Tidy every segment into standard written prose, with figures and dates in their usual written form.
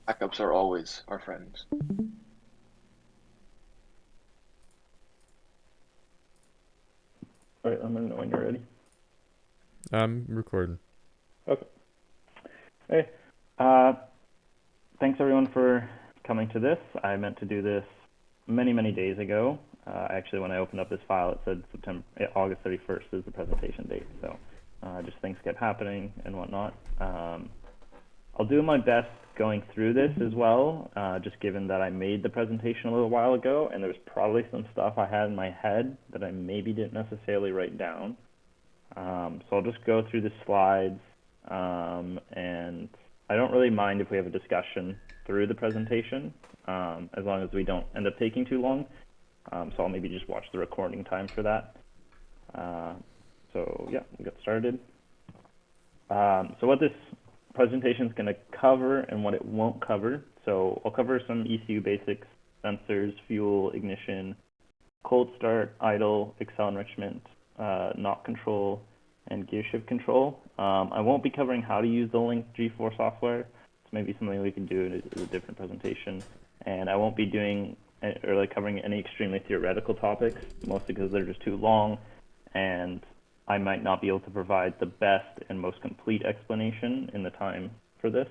Backups are always our friends. All right, I'm gonna know when you're ready. I'm recording. Okay. Hey, uh, thanks everyone for coming to this. I meant to do this many days ago. Actually, when I opened up this file, it said August 31st is the presentation date. So just things kept happening and whatnot. I'll do my best going through this as well, just given that I made the presentation a little while ago, and there's probably some stuff I had in my head that I maybe didn't necessarily write down. So I'll just go through the slides, and I don't really mind if we have a discussion through the presentation, as long as we don't end up taking too long. So I'll maybe just watch the recording time for that. So yeah, we'll get started. So what this presentation is going to cover and what it won't cover. So I'll cover some ECU basics, sensors, fuel, ignition, cold start, idle, Excel enrichment, knock control, and gear shift control. I won't be covering how to use the Link G4 software. It's maybe something we can do in a different presentation. And I won't be doing or like covering any extremely theoretical topics, mostly because they're just too long, and I might not be able to provide the best and most complete explanation in the time for this.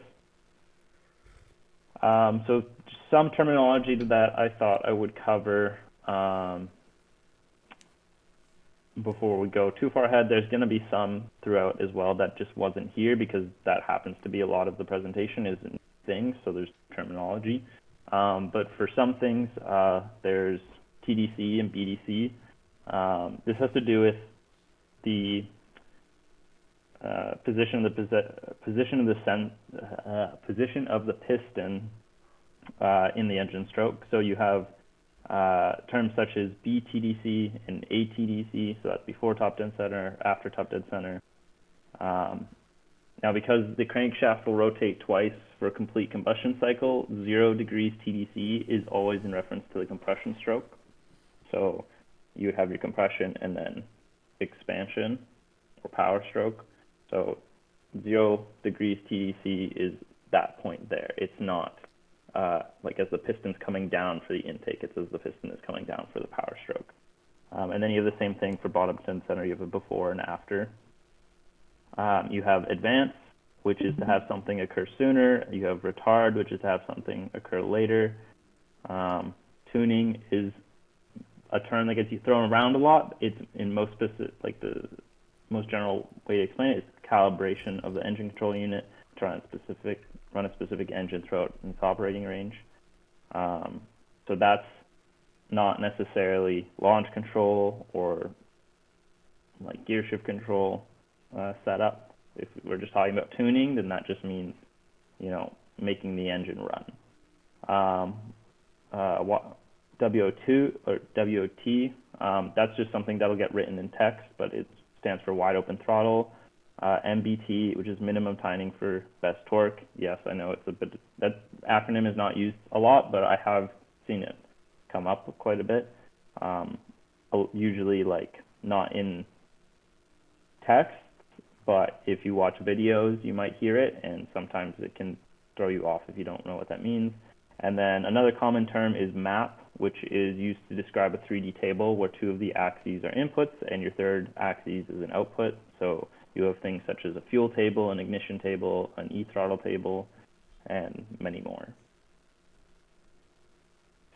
So some terminology that I thought I would cover before we go too far ahead. There's going to be some throughout as well that just wasn't here because that happens to be a lot of the presentation is in things, so there's terminology. But for some things, there's TDC and BDC. This has to do with the position of the piston in the engine stroke. So you have terms such as BTDC and ATDC, so that's before top dead center, after top dead center. Now, because the crankshaft will rotate twice for a complete combustion cycle, 0 degrees TDC is always in reference to the compression stroke. So you would have your compression and then expansion or power stroke. So 0 degrees TDC is that point there. It's not like as the piston's coming down for the intake, it's as the piston is coming down for the power stroke. And then you have the same thing for bottom dead center. You have a before and after. You have advance, which is to have something occur sooner. You have retard, which is to have something occur later. Tuning is a term that gets you thrown around a lot. It's in most specific, like the most general way to explain it is calibration of the engine control unit to run a specific engine throughout its operating range. So that's not necessarily launch control or like gear shift control setup. If we're just talking about tuning, then that just means, making the engine run. WO2 or WOT, that's just something that'll get written in text, but it stands for wide open throttle. MBT, which is minimum timing for best torque. Yes, I know it's a bit, that acronym is not used a lot, but I have seen it come up quite a bit. Usually like not in text, but if you watch videos, you might hear it, and sometimes it can throw you off if you don't know what that means. And then another common term is map, which is used to describe a 3D table where 2 of the axes are inputs and your third axis is an output. So you have things such as a fuel table, an ignition table, an e-throttle table, and many more.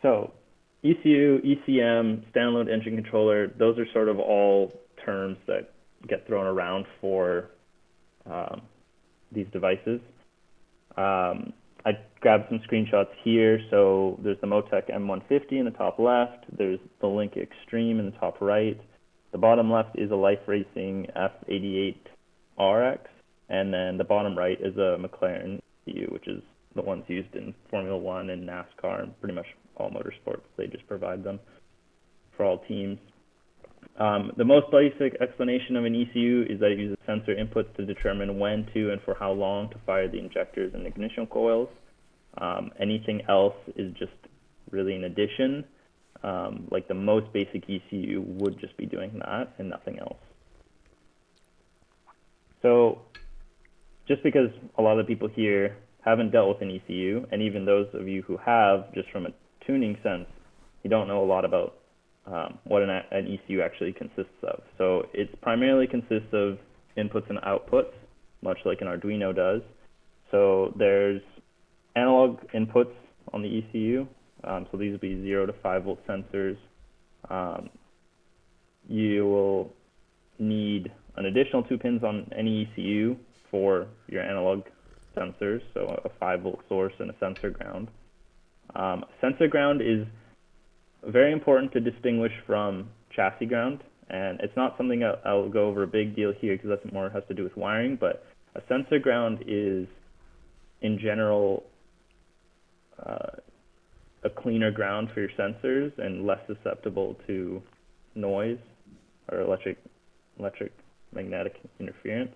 So ECU, ECM, standalone engine controller, those are sort of all terms that get thrown around for these devices. I grabbed some screenshots here. So there's the Motec M150 in the top left. There's the Link Extreme in the top right. The bottom left is a Life Racing F88 RX. And then the bottom right is a McLaren ECU, which is the ones used in Formula One and NASCAR and pretty much all motorsports. They just provide them for all teams. The most basic explanation of an ECU is that it uses sensor inputs to determine when to and for how long to fire the injectors and ignition coils. Anything else is just really an addition. Like the most basic ECU would just be doing that and nothing else. So just because a lot of people here haven't dealt with an ECU, and even those of you who have, just from a tuning sense, you don't know a lot about what an ECU actually consists of. So it primarily consists of inputs and outputs, much like an Arduino does. So there's analog inputs on the ECU. So these would be 0 to 5 volt sensors. You will need an additional 2 pins on any ECU for your analog sensors, so a 5 volt source and a sensor ground. Sensor ground is very important to distinguish from chassis ground, and it's not something I'll go over a big deal here because that more has to do with wiring, but a sensor ground is, in general, a cleaner ground for your sensors and less susceptible to noise or electromagnetic interference.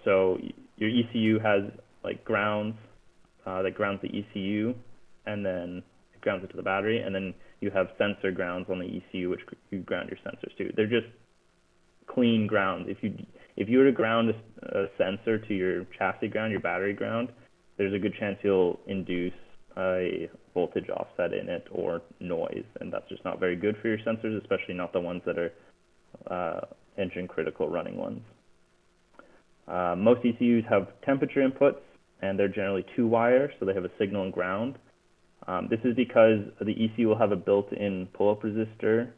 So your ECU has like grounds that grounds the ECU, and then it grounds it to the battery, and then you have sensor grounds on the ECU which you ground your sensors to. They're just clean grounds. If you were to ground a sensor to your chassis ground, your battery ground, there's a good chance you'll induce a voltage offset in it or noise, and that's just not very good for your sensors, especially not the ones that are engine critical running ones. Most ECUs have temperature inputs, and they're generally 2-wire, so they have a signal and ground. This is because the ECU will have a built-in pull-up resistor,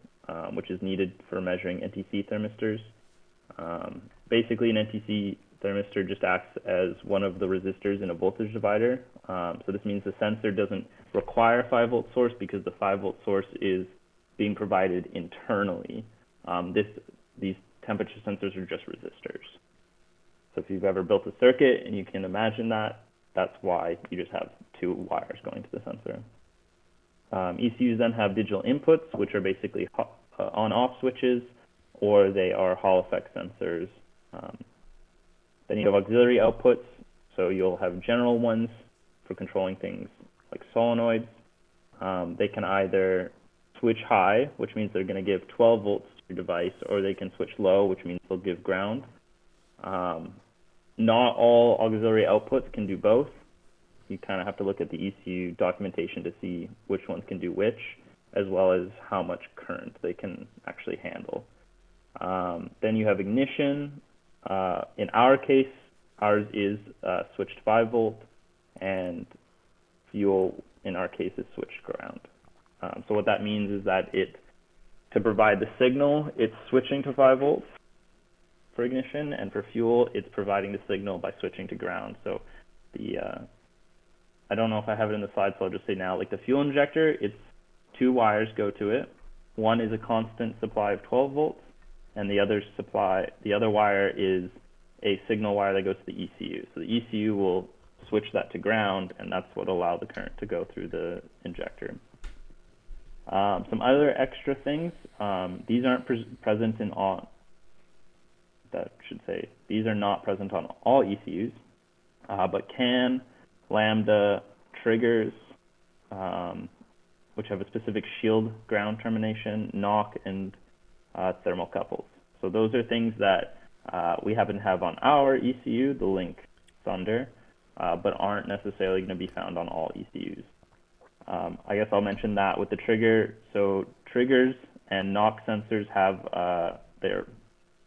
which is needed for measuring NTC thermistors. Basically, an NTC thermistor just acts as one of the resistors in a voltage divider. So this means the sensor doesn't require a 5 volt source because the 5 volt source is being provided internally. These temperature sensors are just resistors. So if you've ever built a circuit and you can imagine that, that's why you just have 2 wires going to the sensor. ECUs then have digital inputs, which are basically on-off switches, or they are Hall effect sensors. Then you have auxiliary outputs, so you'll have general ones for controlling things like solenoids. They can either switch high, which means they're going to give 12 volts to your device, or they can switch low, which means they'll give ground. Not all auxiliary outputs can do both. You kind of have to look at the ECU documentation to see which ones can do which, as well as how much current they can actually handle. Then you have ignition. In our case, ours is switched 5 volt, and fuel, in our case, is switched ground. So what that means is that to provide the signal, it's switching to 5 volts for ignition, and for fuel, it's providing the signal by switching to ground. So I don't know if I have it in the slide, so I'll just say now, like the fuel injector, it's 2 wires go to it. One is a constant supply of 12 volts, and the other wire is a signal wire that goes to the ECU. So the ECU will switch that to ground, and that's what will allow the current to go through the injector. Some other extra things, these aren't present in all, these are not present on all ECUs, but CAN, lambda, triggers, which have a specific shield ground termination, knock, and thermocouples. So those are things that we happen to have on our ECU, the Link Thunder, but aren't necessarily going to be found on all ECUs. I guess I'll mention that with the trigger. So triggers and knock sensors have their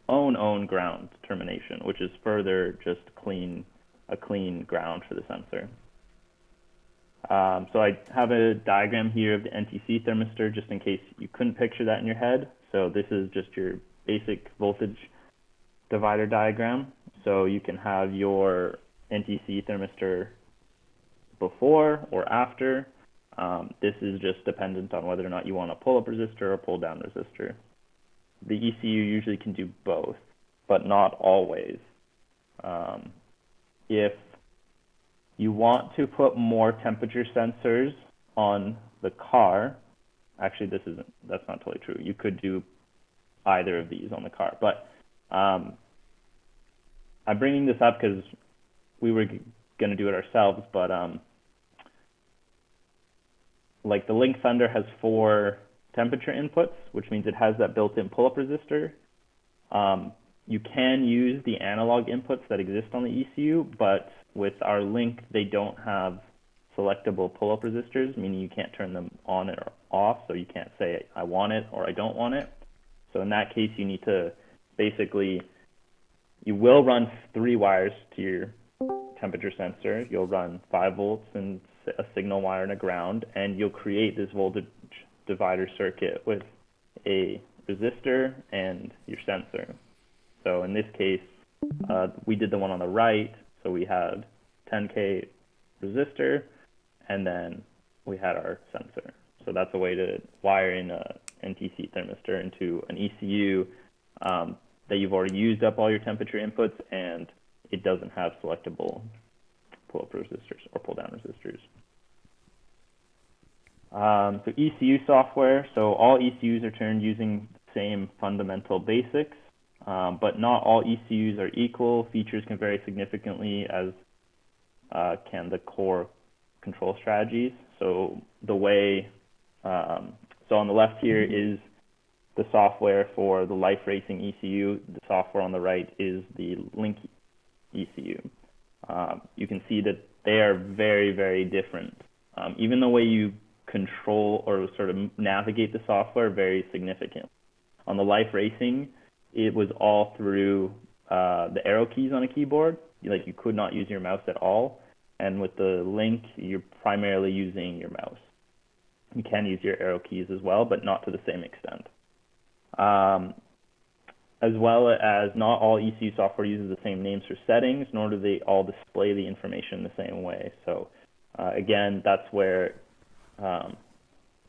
own ground termination, which is further just a clean ground for the sensor. So I have a diagram here of the NTC thermistor, just in case you couldn't picture that in your head. So this is just your basic voltage divider diagram. So you can have your NTC thermistor before or after. This is just dependent on whether or not you want a pull-up resistor or a pull-down resistor. The ECU usually can do both, but not always. If you want to put more temperature sensors on the car, actually that's not totally true. You could do either of these on the car, but I'm bringing this up because we were going to do it ourselves, but like the Link Thunder has 4 temperature inputs, which means it has that built-in pull-up resistor. you can use the analog inputs that exist on the ECU, but with our link, they don't have selectable pull-up resistors, meaning you can't turn them on or off, so you can't say I want it or I don't want it. So in that case, you need to basically, you will run 3 wires to your temperature sensor. You'll run 5 volts and a signal wire and a ground, and you'll create this voltage divider circuit with a resistor and your sensor. So in this case, we did the one on the right, so we had 10K resistor, and then we had our sensor. So that's a way to wire in a NTC thermistor into an ECU that you've already used up all your temperature inputs, and it doesn't have selectable pull-up resistors or pull-down resistors. So ECU software, so all ECUs are turned using the same fundamental basics, but not all ECUs are equal. Features can vary significantly, as can the core control strategies. So the way, so on the left here is the software for the Life Racing ECU. The software on the right is the Link ECU. You can see that they are very, very different. Even the way you control or sort of navigate the software varies significantly. On the Life Racing, it was all through the arrow keys on a keyboard. Like, you could not use your mouse at all. And with the Link, you're primarily using your mouse. You can use your arrow keys as well, but not to the same extent. As well as not all ECU software uses the same names for settings, nor do they all display the information the same way. So again, that's where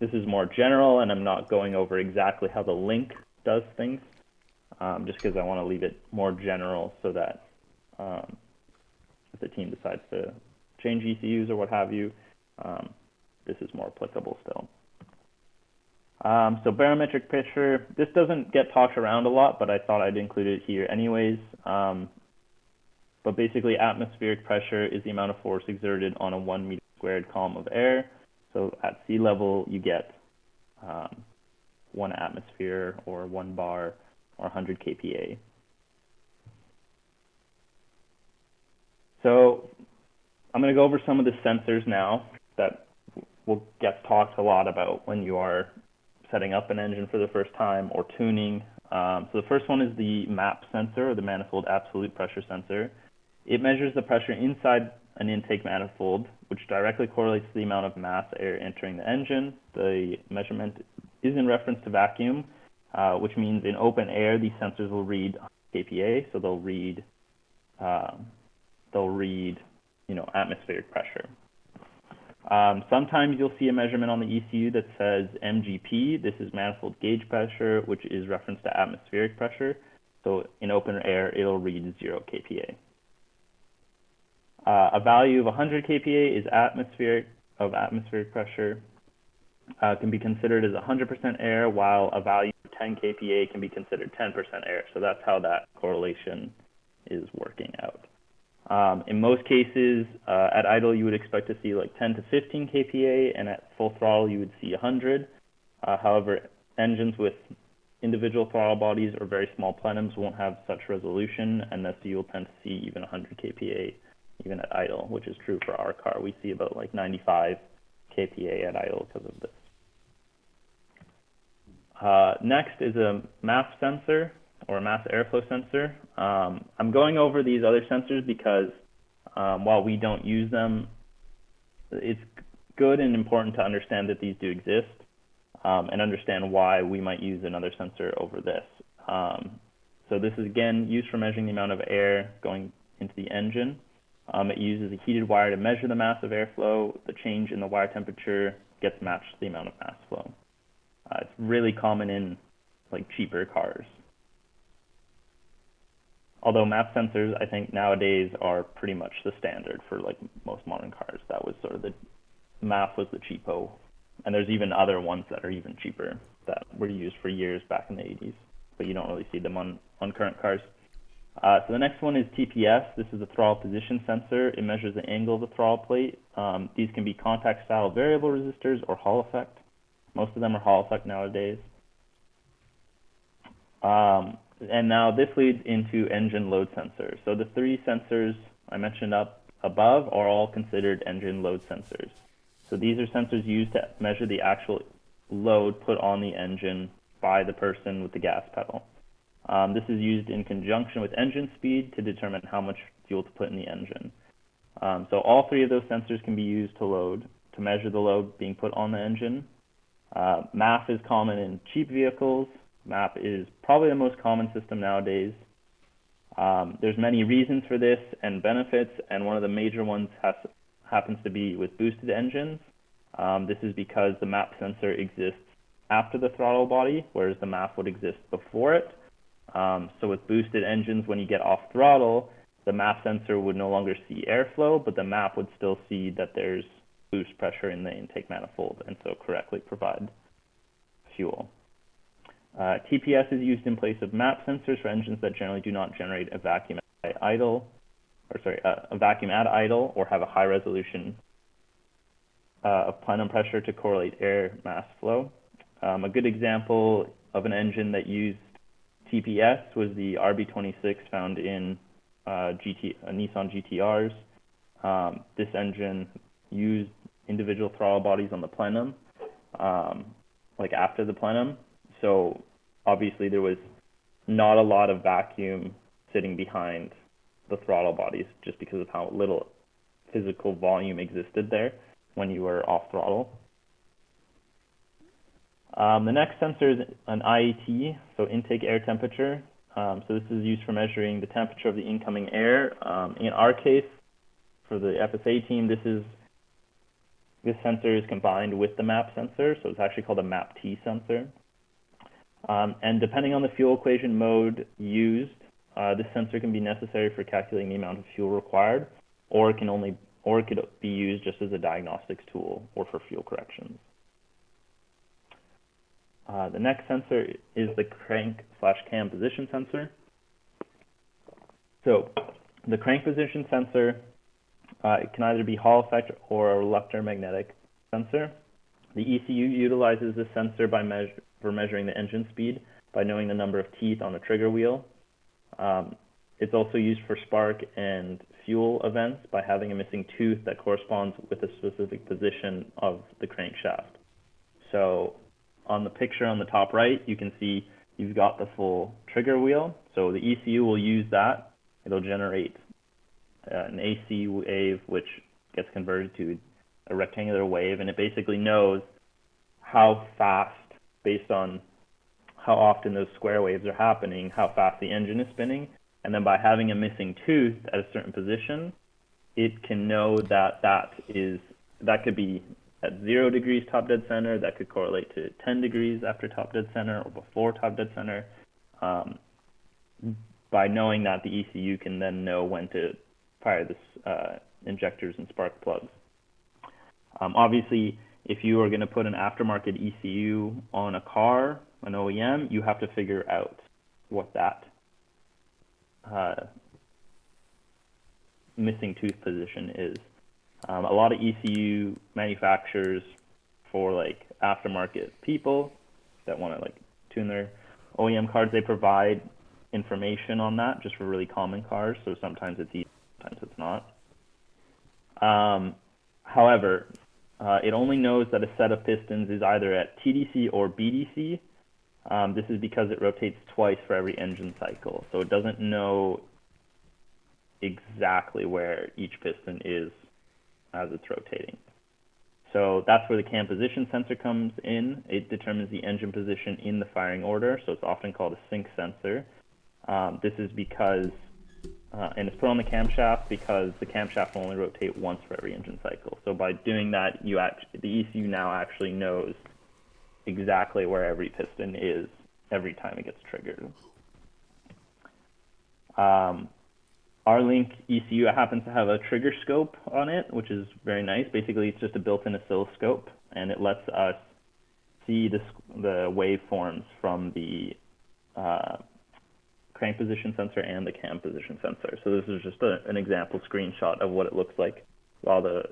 this is more general, and I'm not going over exactly how the Link does things, just because I want to leave it more general so that if the team decides to change ECUs or what have you, this is more applicable still. So barometric pressure, this doesn't get talked around a lot, but I thought I'd include it here anyways. But basically, atmospheric pressure is the amount of force exerted on a 1 meter squared column of air. So at sea level, you get 1 atmosphere or 1 bar or 100 kPa. So I'm going to go over some of the sensors now that will get talked a lot about when you are setting up an engine for the first time or tuning. So the first one is the MAP sensor, or the manifold absolute pressure sensor. It measures the pressure inside an intake manifold, which directly correlates to the amount of mass air entering the engine. The measurement is in reference to vacuum, which means in open air, these sensors will read kPa, so they'll read atmospheric pressure. Sometimes you'll see a measurement on the ECU that says MGP. This is manifold gauge pressure, which is reference to atmospheric pressure. So in open air, it'll read 0 kPa. A value of 100 kPa is atmospheric pressure. Can be considered as 100% air, while a value of 10 kPa can be considered 10% air. So that's how that correlation is working out. In most cases, at idle, you would expect to see like 10 to 15 kPa, and at full throttle, you would see 100. However, engines with individual throttle bodies or very small plenums won't have such resolution, and thus you'll tend to see even 100 kPa even at idle, which is true for our car. We see about like 95 kPa at idle because of this. Next is a MAF sensor, or a mass airflow sensor. I'm going over these other sensors because while we don't use them, it's good and important to understand that these do exist and understand why we might use another sensor over this. So this is, again, used for measuring the amount of air going into the engine. It uses a heated wire to measure the mass of airflow. The change in the wire temperature gets matched to the amount of mass flow. It's really common in like cheaper cars. Although MAP sensors, I think nowadays are pretty much the standard for like most modern cars. That was sort of MAP was the cheapo, and there's even other ones that are even cheaper that were used for years back in the 80s, but you don't really see them on current cars. So the next one is TPS. This is a throttle position sensor. It measures the angle of the throttle plate. These can be contact style variable resistors or Hall effect. Most of them are Hall effect nowadays. And now this leads into engine load sensors. So the three sensors I mentioned up above are all considered engine load sensors. So these are sensors used to measure the actual load put on the engine by the person with the gas pedal. This is used in conjunction with engine speed to determine how much fuel to put in the engine. So all three of those sensors can be used to measure the load being put on the engine. MAP is common in cheap vehicles. MAP is probably the most common system nowadays. There's many reasons for this and benefits, and one of the major ones happens to be with boosted engines. This is because the MAP sensor exists after the throttle body, whereas the MAP would exist before it. So with boosted engines, when you get off throttle, the MAP sensor would no longer see airflow, but the MAP would still see that there's boost pressure in the intake manifold, and so correctly provide fuel. TPS is used in place of MAP sensors for engines that generally do not generate a vacuum at idle, or have a high resolution of plenum pressure to correlate air mass flow. A good example of an engine that used TPS was the RB26 found in Nissan GTRs. This engine used individual throttle bodies on the plenum, like after the plenum. So obviously there was not a lot of vacuum sitting behind the throttle bodies just because of how little physical volume existed there when you were off throttle. The next sensor is an IAT, so intake air temperature. So this is used for measuring the temperature of the incoming air. In our case, for the FSA team, this sensor is combined with the MAP sensor, so it's actually called a MAP-T sensor. And depending on the fuel equation mode used, this sensor can be necessary for calculating the amount of fuel required, or it could be used just as a diagnostics tool or for fuel corrections. The next sensor is the crank/cam position sensor. So the crank position sensor it can either be Hall effect or a reluctor magnetic sensor. The ECU utilizes this sensor for measuring the engine speed by knowing the number of teeth on the trigger wheel. It's also used for spark and fuel events by having a missing tooth that corresponds with a specific position of the crankshaft. So on the picture on the top right, you can see you've got the full trigger wheel. So the ECU will use that. It'll generate an AC wave, which gets converted to a rectangular wave, and it basically knows how fast, based on how often those square waves are happening, how fast the engine is spinning. And then by having a missing tooth at a certain position, it can know that that could be at 0 degrees top dead center, that could correlate to 10 degrees after top dead center or before top dead center. By knowing that, the ECU can then know when to fire the injectors and spark plugs. Obviously, if you are going to put an aftermarket ECU on a car, an OEM, you have to figure out what that missing tooth position is. A lot of ECU manufacturers for like aftermarket people that want to like tune their OEM cars, they provide information on that just for really common cars. So sometimes it's easy, sometimes it's not. However, it only knows that a set of pistons is either at TDC or BDC. This is because it rotates twice for every engine cycle. So it doesn't know exactly where each piston is as it's rotating. So that's where the cam position sensor comes in. It determines the engine position in the firing order, so it's often called a sync sensor. This is because, and it's put on the camshaft because the camshaft will only rotate once for every engine cycle. So by doing that, the ECU now actually knows exactly where every piston is every time it gets triggered. Our Link ECU happens to have a trigger scope on it, which is very nice. Basically, it's just a built-in oscilloscope, and it lets us see the waveforms from the crank position sensor and the cam position sensor. So this is just an example screenshot of what it looks like while the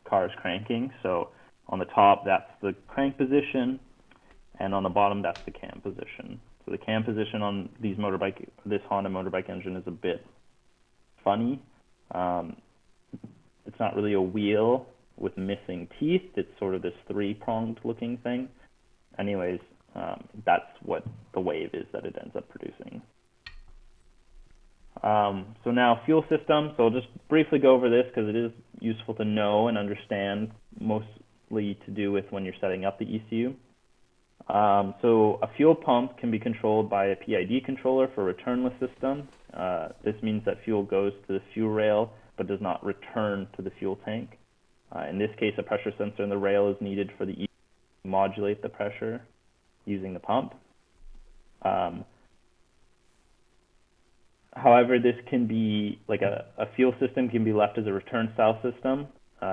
car is cranking. So on the top, that's the crank position, and on the bottom, that's the cam position. So the cam position on this Honda motorbike engine is a bit funny. It's not really a wheel with missing teeth. It's sort of this three-pronged looking thing. Anyways, that's what the wave is that it ends up producing. So now fuel system. So I'll just briefly go over this because it is useful to know and understand, mostly to do with when you're setting up the ECU. So a fuel pump can be controlled by a PID controller for returnless system. This means that fuel goes to the fuel rail but does not return to the fuel tank. In this case, a pressure sensor in the rail is needed for the ECU to modulate the pressure using the pump. However, this can be, like a fuel system can be left as a return style system,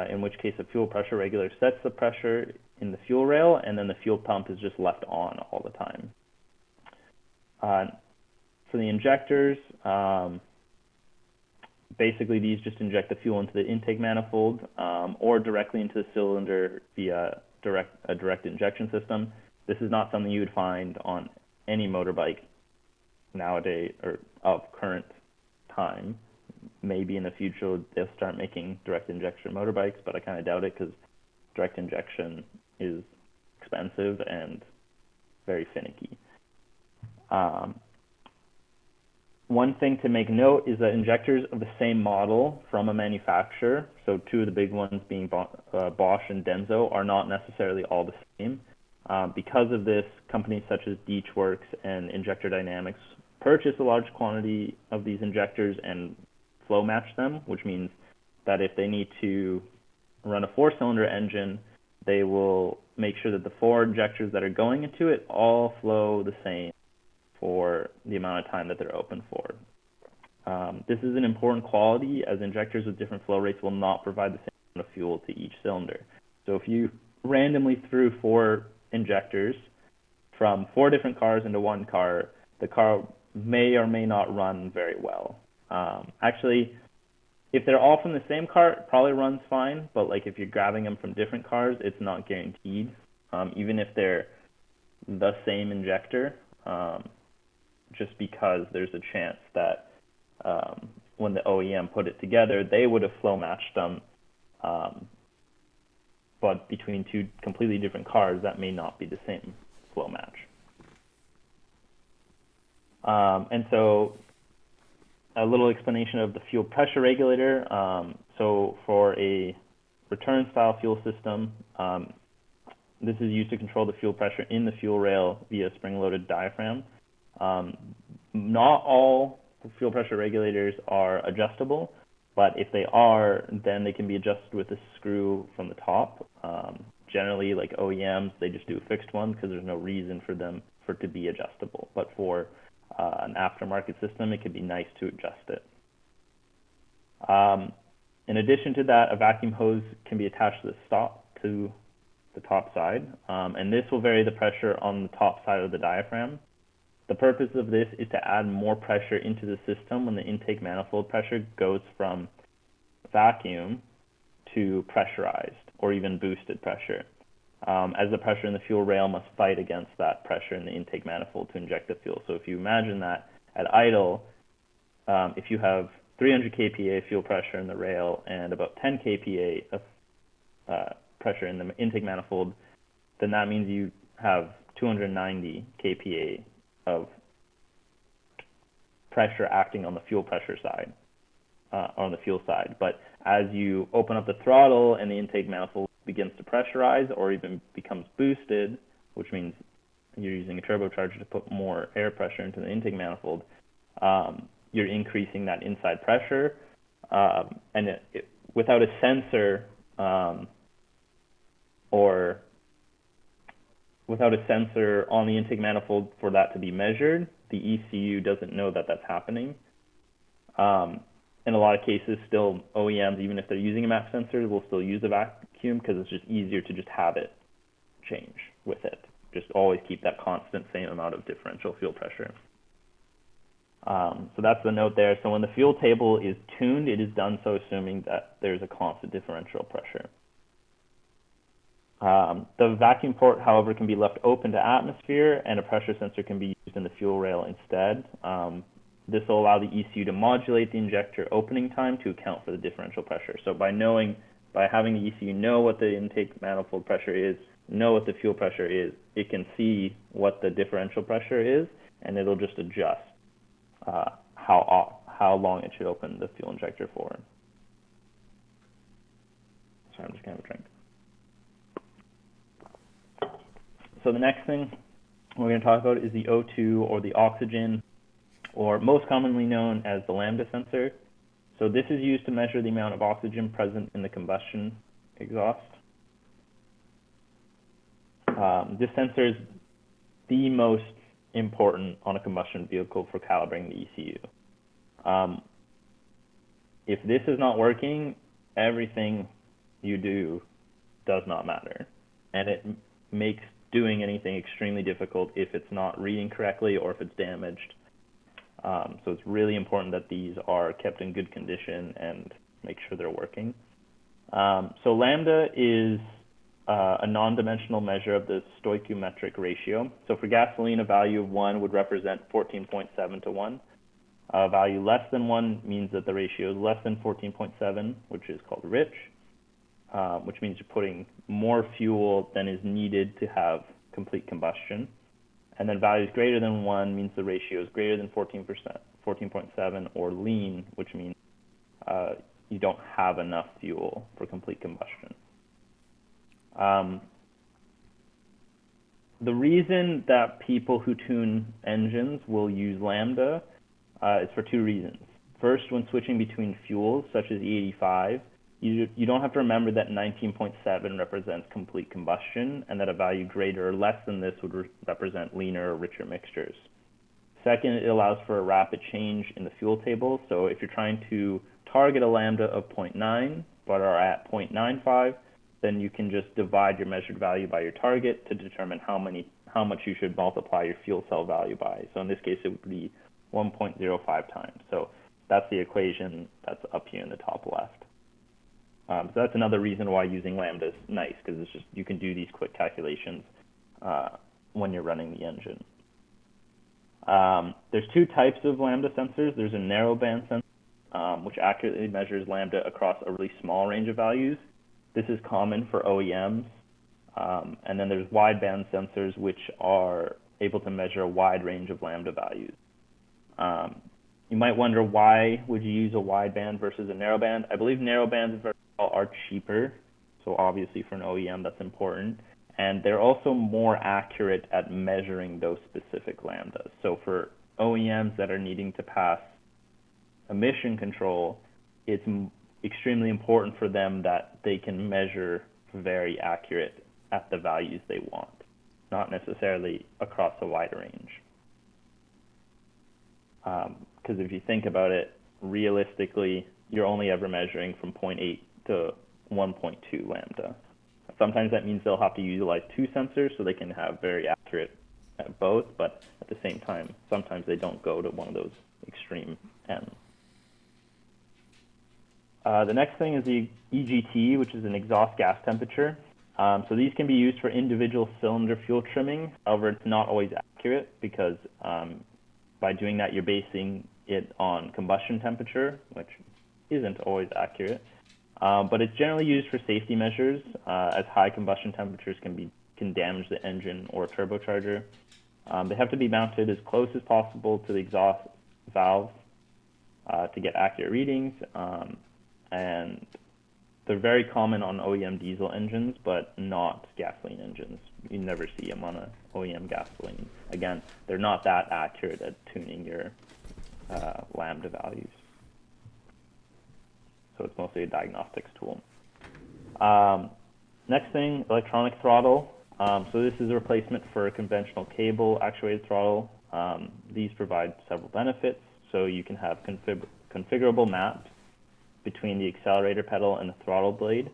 in which case a fuel pressure regulator sets the pressure in the fuel rail, and then the fuel pump is just left on all the time. For the injectors, basically these just inject the fuel into the intake manifold or directly into the cylinder via a direct injection system. This is not something you would find on any motorbike nowadays or of current time. Maybe in the future they'll start making direct injection motorbikes, but I kind of doubt it because direct injection is expensive and very finicky. One thing to make note is that injectors of the same model from a manufacturer, so two of the big ones being Bosch and Denso, are not necessarily all the same. Because of this, companies such as Beechworks and Injector Dynamics purchase a large quantity of these injectors and flow match them, which means that if they need to run a 4-cylinder engine, they will make sure that the 4 injectors that are going into it all flow the same for the amount of time that they're open for. This is an important quality, as injectors with different flow rates will not provide the same amount of fuel to each cylinder. So if you randomly threw 4 injectors from 4 different cars into one car, the car may or may not run very well. Actually, if they're all from the same car, it probably runs fine, but like if you're grabbing them from different cars, it's not guaranteed. Even if they're the same injector, just because there's a chance that when the OEM put it together, they would have flow matched them, but between 2 completely different cars, that may not be the same flow match. And so a little explanation of the fuel pressure regulator. So for a return style fuel system, this is used to control the fuel pressure in the fuel rail via spring-loaded diaphragm. Not all fuel pressure regulators are adjustable, but if they are, then they can be adjusted with a screw from the top. Generally, like OEMs, they just do a fixed one because there's no reason for it to be adjustable. But for an aftermarket system, it could be nice to adjust it. In addition to that, a vacuum hose can be attached to the top side, and this will vary the pressure on the top side of the diaphragm. The purpose of this is to add more pressure into the system when the intake manifold pressure goes from vacuum to pressurized or even boosted pressure, as the pressure in the fuel rail must fight against that pressure in the intake manifold to inject the fuel. So if you imagine that at idle, if you have 300 kPa fuel pressure in the rail and about 10 kPa of pressure in the intake manifold, then that means you have 290 kPa of pressure acting on the fuel pressure side, on the fuel side. But as you open up the throttle and the intake manifold begins to pressurize or even becomes boosted, which means you're using a turbocharger to put more air pressure into the intake manifold, you're increasing that inside pressure. And without a sensor or without a sensor on the intake manifold for that to be measured, the ECU doesn't know that that's happening. In a lot of cases, still OEMs, even if they're using a MAP sensor, will still use a vacuum because it's just easier to just have it change with it. Just always keep that constant same amount of differential fuel pressure. So that's the note there. So when the fuel table is tuned, it is done so assuming that there's a constant differential pressure. The vacuum port, however, can be left open to atmosphere, and a pressure sensor can be used in the fuel rail instead. This will allow the ECU to modulate the injector opening time to account for the differential pressure. So by having the ECU know what the intake manifold pressure is, know what the fuel pressure is, it can see what the differential pressure is, and it'll just adjust how long it should open the fuel injector for. Sorry, I'm just gonna have a drink. So the next thing we're going to talk about is the O2 or the oxygen, or most commonly known as the lambda sensor. So this is used to measure the amount of oxygen present in the combustion exhaust. This sensor is the most important on a combustion vehicle for calibrating the ECU. If this is not working, everything you do does not matter, and it makes doing anything extremely difficult if it's not reading correctly or if it's damaged. So it's really important that these are kept in good condition and make sure they're working. So lambda is a non-dimensional measure of the stoichiometric ratio. So for gasoline, a value of 1 would represent 14.7 to 1. A value less than 1 means that the ratio is less than 14.7, which is called rich, which means you're putting more fuel than is needed to have complete combustion. And then values greater than 1 means the ratio is greater than 14.7, or lean, which means you don't have enough fuel for complete combustion. The reason that people who tune engines will use lambda is for two reasons. First, when switching between fuels, such as E85, you don't have to remember that 19.7 represents complete combustion, and that a value greater or less than this would represent leaner or richer mixtures. Second, it allows for a rapid change in the fuel table. So if you're trying to target a lambda of 0.9, but are at 0.95, then you can just divide your measured value by your target to determine how much you should multiply your fuel cell value by. So in this case, it would be 1.05 times. So that's the equation that's up here in the top left. So that's another reason why using lambda is nice, because it's just you can do these quick calculations when you're running the engine. There's two types of lambda sensors. There's a narrowband sensor, which accurately measures lambda across a really small range of values. This is common for OEMs. And then there's wideband sensors, which are able to measure a wide range of lambda values. You might wonder, why would you use a wideband versus a narrowband? I believe narrowbands are cheaper, so obviously for an OEM that's important. And they're also more accurate at measuring those specific lambdas. So for OEMs that are needing to pass emission control, it's extremely important for them that they can measure very accurate at the values they want, not necessarily across a wide range. Because if you think about it, realistically, you're only ever measuring from 0.8 to 1.2 lambda. Sometimes that means they'll have to utilize two sensors so they can have very accurate at both, but at the same time, sometimes they don't go to one of those extreme ends. The next thing is the EGT, which is an exhaust gas temperature. So these can be used for individual cylinder fuel trimming. However, it's not always accurate because by doing that, you're basing it on combustion temperature, which isn't always accurate. But it's generally used for safety measures, as high combustion temperatures can damage the engine or turbocharger. They have to be mounted as close as possible to the exhaust valve to get accurate readings. And they're very common on OEM diesel engines, but not gasoline engines. You never see them on an OEM gasoline. Again, they're not that accurate at tuning your lambda values. So it's mostly a diagnostics tool. Next thing, electronic throttle. So this is a replacement for a conventional cable actuated throttle. These provide several benefits. So you can have configurable maps between the accelerator pedal and the throttle blade.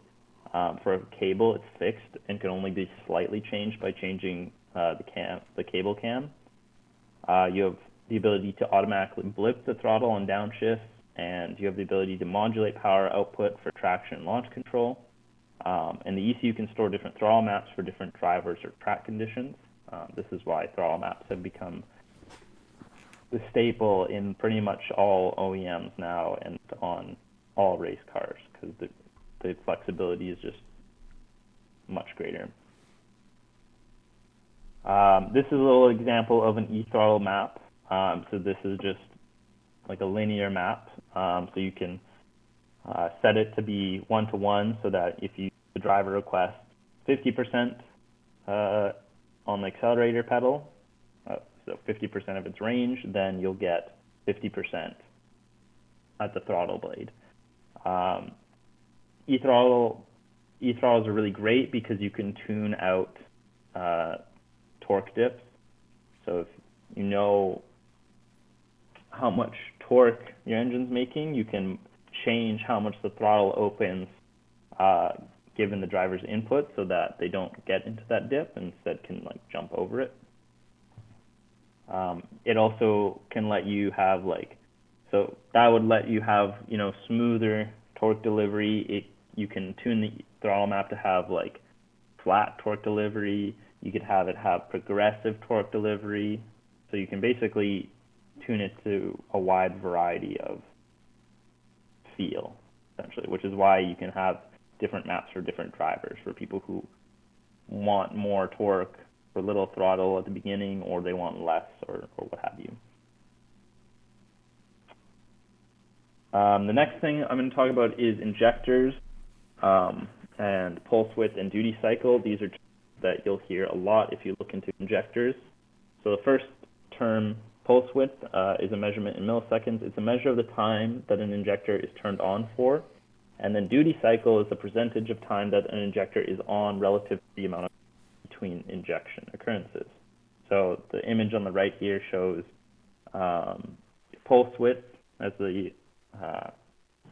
For a cable, it's fixed and can only be slightly changed by changing the cable cam. You have the ability to automatically blip the throttle on downshift, and you have the ability to modulate power output for traction and launch control. And the ECU can store different throttle maps for different drivers or track conditions. This is why throttle maps have become the staple in pretty much all OEMs now and on all race cars, because the flexibility is just much greater. This is a little example of an e-throttle map. So this is just like a linear map. So you can set it to be 1-to-1 so that if the driver requests 50% on the accelerator pedal, so 50% of its range, then you'll get 50% at the throttle blade. E-throttles are really great because you can tune out torque dips. So if you know how much torque your engine's making, you can change how much the throttle opens given the driver's input so that they don't get into that dip and instead can like jump over it. It also can let you have so that would let you have, smoother torque delivery. You can tune the throttle map to have like flat torque delivery. You could have it have progressive torque delivery. So you can basically tune it to a wide variety of feel, essentially, which is why you can have different maps for different drivers, for people who want more torque for little throttle at the beginning, or they want less, or what have you. The next thing I'm going to talk about is injectors and pulse width and duty cycle. These are terms that you'll hear a lot if you look into injectors. So the first term, pulse width, is a measurement in milliseconds. It's a measure of the time that an injector is turned on for. And then duty cycle is the percentage of time that an injector is on relative to the amount of between injection occurrences. So the image on the right here shows pulse width as the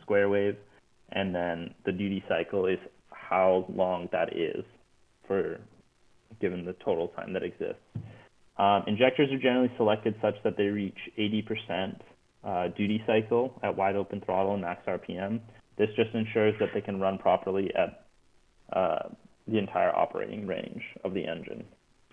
square wave, and then the duty cycle is how long that is for given the total time that exists. Injectors are generally selected such that they reach 80% duty cycle at wide open throttle and max RPM. This just ensures that they can run properly at the entire operating range of the engine,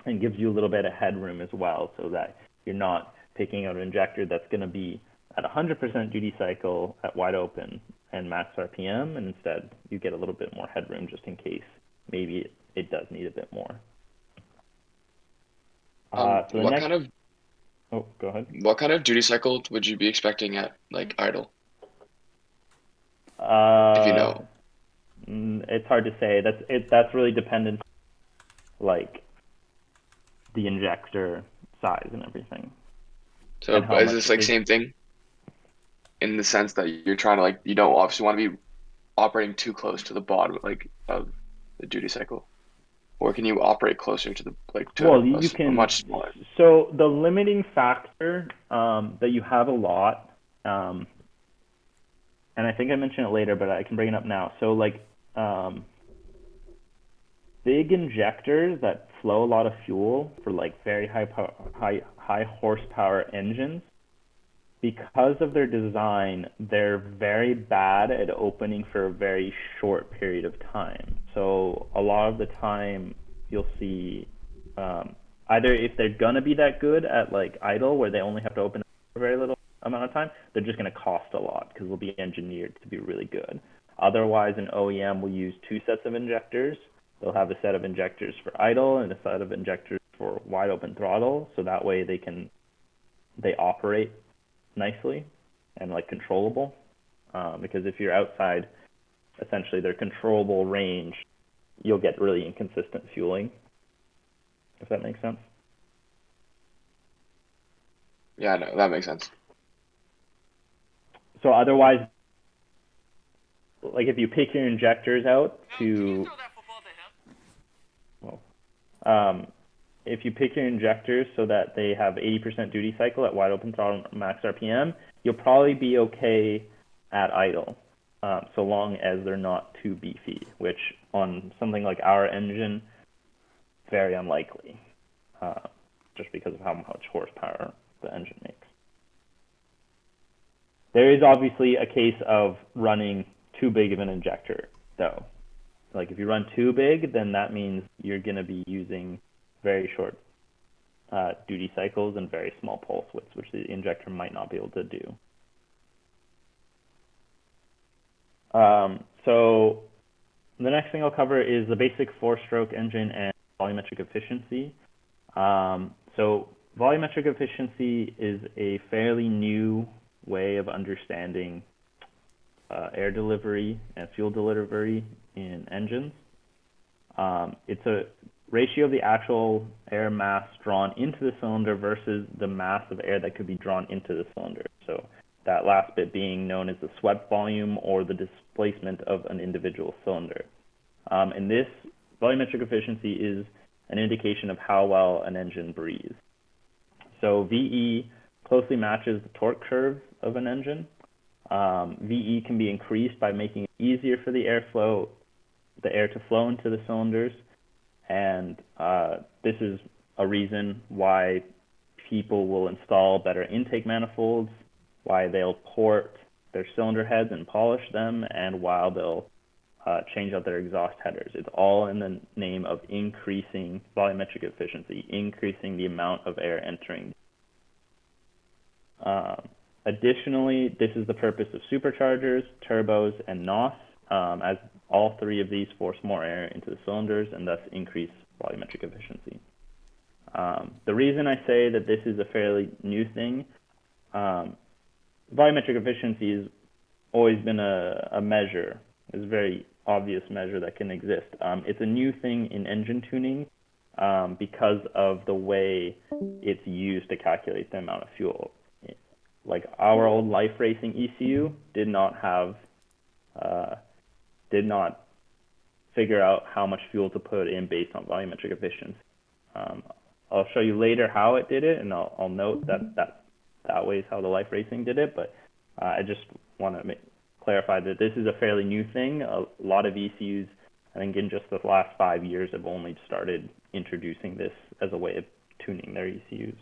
and gives you a little bit of headroom as well, so that you're not picking out an injector that's going to be at 100% duty cycle at wide open and max RPM, and instead you get a little bit more headroom just in case maybe it does need a bit more. What kind of Oh, go ahead. what kind of duty cycle would you be expecting at like idle, if you know? It's hard to say. That's really dependent, like the injector size and everything. So And how is much this like is- same thing in the sense that you're trying to you don't obviously want to be operating too close to the bottom of the duty cycle, or can you operate closer to the Well, a you can. much smaller? So the limiting factor that you have a lot, and I think I mentioned it later, but I can bring it up now. So big injectors that flow a lot of fuel for very high horsepower engines, because of their design, they're very bad at opening for a very short period of time. So a lot of the time you'll see either if they're gonna be that good at idle, where they only have to open for a very little amount of time, they're just gonna cost a lot because they'll be engineered to be really good. Otherwise, an OEM will use two sets of injectors. They'll have a set of injectors for idle and a set of injectors for wide open throttle, so that way they operate nicely and controllable. Because if you're outside essentially their controllable range, you'll get really inconsistent fueling, if that makes sense. Yeah, no, that makes sense. So otherwise, if you pick your injectors out to, if you pick your injectors so that they have 80% duty cycle at wide open throttle max RPM, you'll probably be okay at idle, so long as they're not too beefy, which on something like our engine, very unlikely, just because of how much horsepower the engine makes. There is obviously a case of running too big of an injector, though. like if you run too big, then that means you're going to be using very short duty cycles and very small pulse widths, which the injector might not be able to do. So the next thing I'll cover is the basic four-stroke engine and volumetric efficiency. So volumetric efficiency is a fairly new way of understanding air delivery and fuel delivery in engines. It's a ratio of the actual air mass drawn into the cylinder versus the mass of air that could be drawn into the cylinder. So that last bit being known as the swept volume or the displacement of an individual cylinder. And this volumetric efficiency is an indication of how well an engine breathes. So VE closely matches the torque curve of an engine. VE can be increased by making it easier for the air to flow into the cylinders. And this is a reason why people will install better intake manifolds, why they'll port their cylinder heads and polish them, and why they'll change out their exhaust headers. It's all in the name of increasing volumetric efficiency, increasing the amount of air entering. Additionally, this is the purpose of superchargers, turbos, and NOS, as all three of these force more air into the cylinders and thus increase volumetric efficiency. The reason I say that this is a fairly new thing, volumetric efficiency has always been a measure. It's a very obvious measure that can exist. It's a new thing in engine tuning because of the way it's used to calculate the amount of fuel. Like our old life racing ECU did not figure out how much fuel to put in based on volumetric efficiency. I'll show you later how it did it, and I'll note that way is how the life racing did it, but I just want to clarify that this is a fairly new thing. A lot of ECUs, I think in just the last 5 years, have only started introducing this as a way of tuning their ECUs.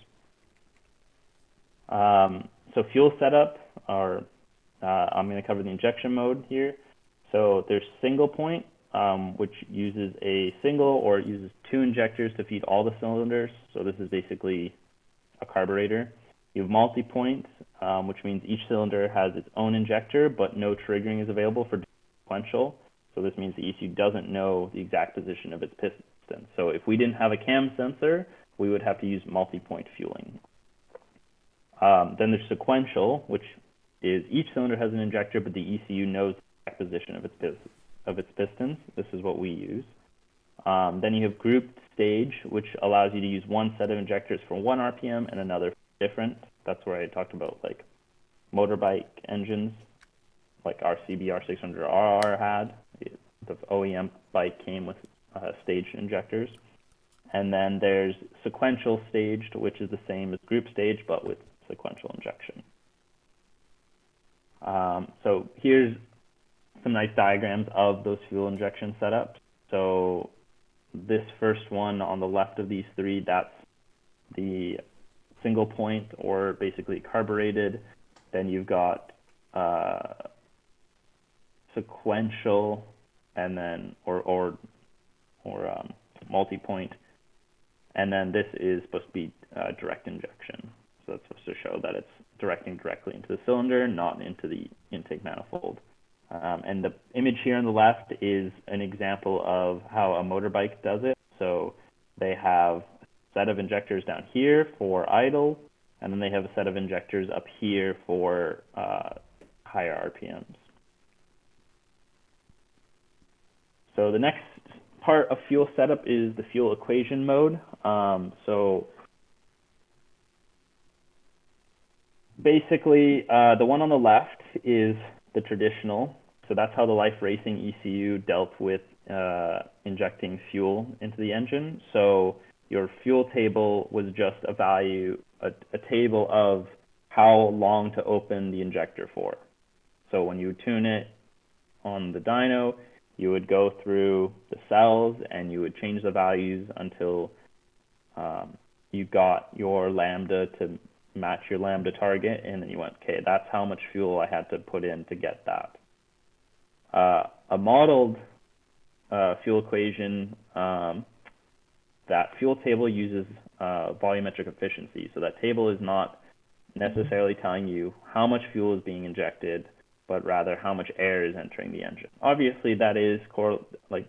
So fuel setup, I'm going to cover the injection mode here. So there's single point, which uses a single or it uses two injectors to feed all the cylinders. So this is basically a carburetor. You have multi-point, which means each cylinder has its own injector, but no triggering is available for sequential. So this means the ECU doesn't know the exact position of its piston. So if we didn't have a cam sensor, we would have to use multi-point fueling. Then there's sequential, which is each cylinder has an injector, but the ECU knows the exact position of its pistons. This is what we use. Then you have grouped stage, which allows you to use one set of injectors for one RPM and another for different. That's where I talked about like motorbike engines, like our CBR 600RR had. The OEM bike came with staged injectors. And then there's sequential staged, which is the same as group stage, but with sequential injection. So here's some nice diagrams of those fuel injection setups. So this first one on the left of these three, that's the single point or basically carbureted. Then you've got sequential and then or multi-point. And then this is supposed to be direct injection. So that's supposed to show that it's directing directly into the cylinder, not into the intake manifold. And the image here on the left is an example of how a motorbike does it. So they have a set of injectors down here for idle, and then they have a set of injectors up here for higher RPMs. So the next part of fuel setup is the fuel equation mode. So basically, the one on the left is the traditional. So that's how the life racing ECU dealt with injecting fuel into the engine. So your fuel table was just a value, a table of how long to open the injector for. So when you tune it on the dyno, you would go through the cells and you would change the values until you got your lambda to match your lambda target, and then you went, okay, that's how much fuel I had to put in to get that. A modeled fuel equation, that fuel table uses volumetric efficiency. So that table is not necessarily telling you how much fuel is being injected, but rather how much air is entering the engine. Obviously, that is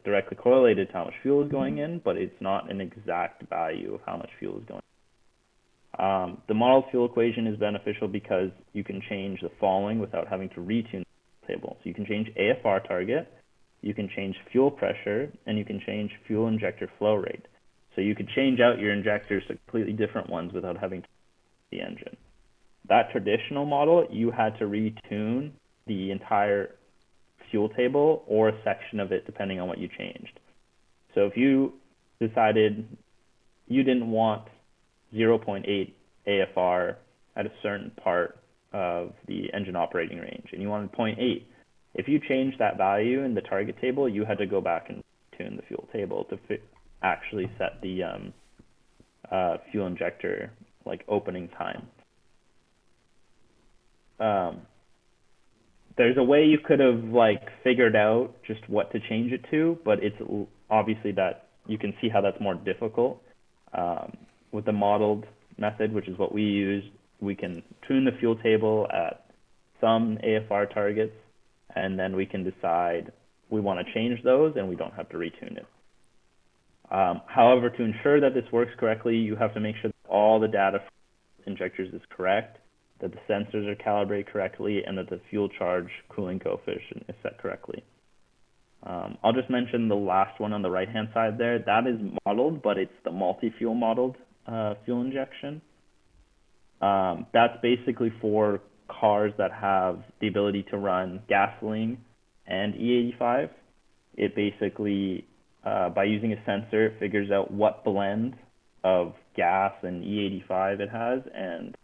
directly correlated to how much fuel is going in, but it's not an exact value of how much fuel is going in. The modeled fuel equation is beneficial because you can change the following without having to retune the table. So you can change AFR target, you can change fuel pressure, and you can change fuel injector flow rate. So you could change out your injectors to completely different ones without having to the engine. That traditional model, you had to retune the entire fuel table or a section of it depending on what you changed. So if you decided you didn't want 0.8 AFR at a certain part of the engine operating range and you wanted 0.8, if you changed that value in the target table, you had to go back and tune the fuel table to actually set the fuel injector opening time. There's a way you could have figured out just what to change it to, but it's obviously that you can see how that's more difficult. With the modeled method, which is what we use, we can tune the fuel table at some AFR targets, and then we can decide we want to change those and we don't have to retune it. However, to ensure that this works correctly, you have to make sure that all the data from injectors is correct, that the sensors are calibrated correctly, and that the fuel charge cooling coefficient is set correctly. I'll just mention the last one on the right-hand side there. That is modeled, but it's the multi-fuel modeled fuel injection. That's basically for cars that have the ability to run gasoline and E85. It basically, by using a sensor, it figures out what blend of gas and E85 it has, and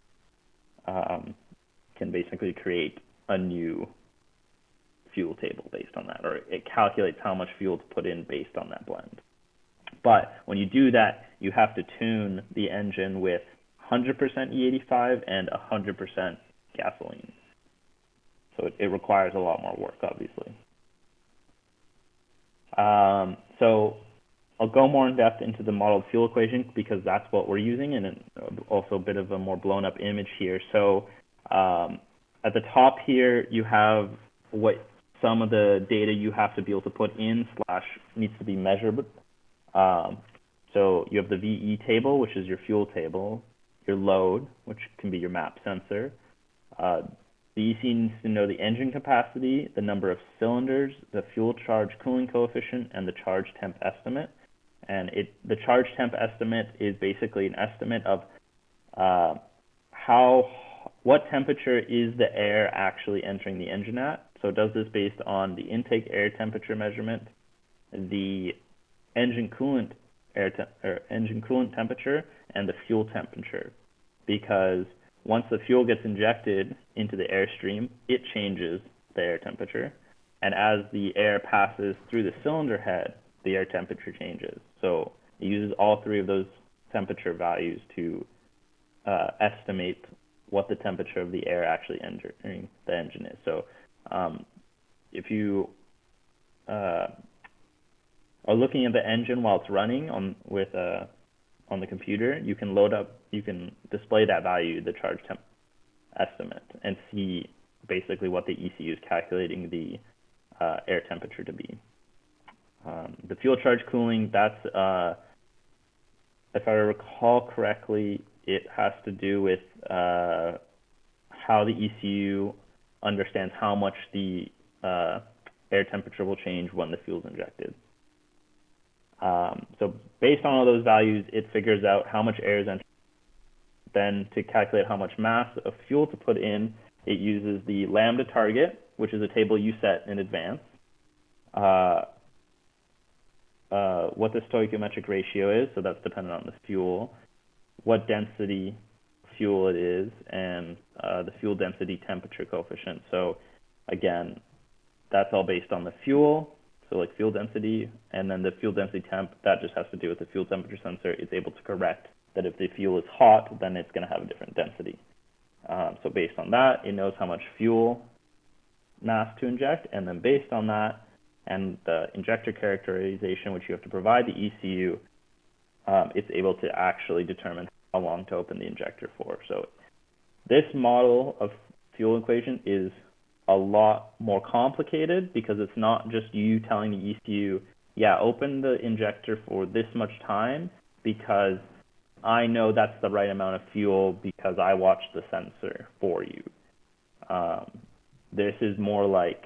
can basically create a new fuel table based on that, or it calculates how much fuel to put in based on that blend. But when you do that, you have to tune the engine with 100% E85 and 100% gasoline. So it requires a lot more work, obviously. So I'll go more in depth into the modeled fuel equation because that's what we're using, and also a bit of a more blown up image here. So at the top here, you have what some of the data you have to be able to put in / needs to be measured. So you have the VE table, which is your fuel table, your load, which can be your map sensor. The ECU needs to know the engine capacity, the number of cylinders, the fuel charge cooling coefficient, and the charge temp estimate. And the charge temp estimate is basically an estimate of what temperature is the air actually entering the engine at. So it does this based on the intake air temperature measurement, the engine coolant temperature, and the fuel temperature. Because once the fuel gets injected into the airstream, it changes the air temperature. And as the air passes through the cylinder head, the air temperature changes. So it uses all three of those temperature values to estimate what the temperature of the air actually entering the engine is. So if you are looking at the engine while it's running on the computer, you can display that value, the charge temp estimate, and see basically what the ECU is calculating the air temperature to be. The fuel charge cooling, that's, if I recall correctly, it has to do with how the ECU understands how much the air temperature will change when the fuel is injected. So based on all those values, it figures out how much air is entering. Then to calculate how much mass of fuel to put in, it uses the lambda target, which is a table you set in advance, what the stoichiometric ratio is, so that's dependent on the fuel, what density fuel it is, and the fuel density temperature coefficient. So again, that's all based on the fuel, so like fuel density, and then the fuel density temp, that just has to do with the fuel temperature sensor. It's able to correct that if the fuel is hot, then it's going to have a different density. So based on that, it knows how much fuel mass to inject, and then based on that, and the injector characterization, which you have to provide the ECU, it's able to actually determine how long to open the injector for. So this model of fuel equation is a lot more complicated because it's not just you telling the ECU, yeah, open the injector for this much time because I know that's the right amount of fuel because I watched the sensor for you. This is more like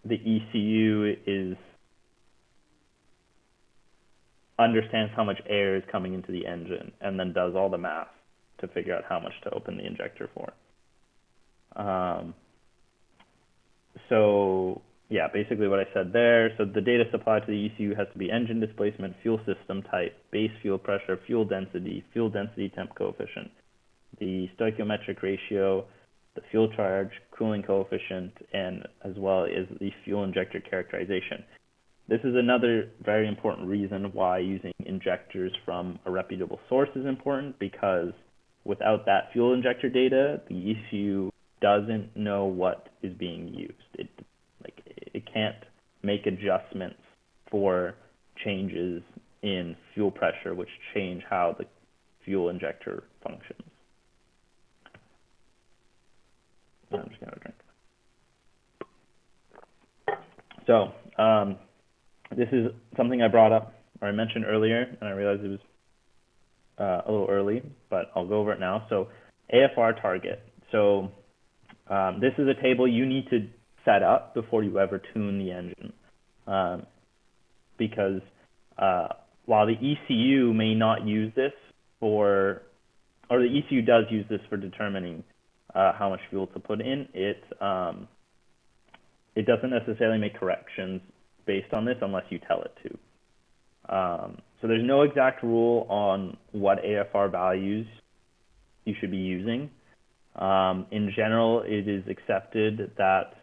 the ECU understands how much air is coming into the engine and then does all the math to figure out how much to open the injector for. So yeah, basically what I said there. So the data supplied to the ECU has to be engine displacement, fuel system type, base fuel pressure, fuel density temp coefficient, the stoichiometric ratio, the fuel charge, cooling coefficient, and as well as the fuel injector characterization. This is another very important reason why using injectors from a reputable source is important, because without that fuel injector data, the ECU doesn't know what is being used. It can't make adjustments for changes in fuel pressure, which change how the fuel injector functions. I'm just gonna have a drink. So this is something I brought up, or I mentioned earlier, and I realized it was a little early, but I'll go over it now. So AFR target. So this is a table you need to set up before you ever tune the engine, because while the ECU may not use this or the ECU does use this for determining how much fuel to put in, it doesn't necessarily make corrections based on this unless you tell it to. So there's no exact rule on what AFR values you should be using. In general, it is accepted that,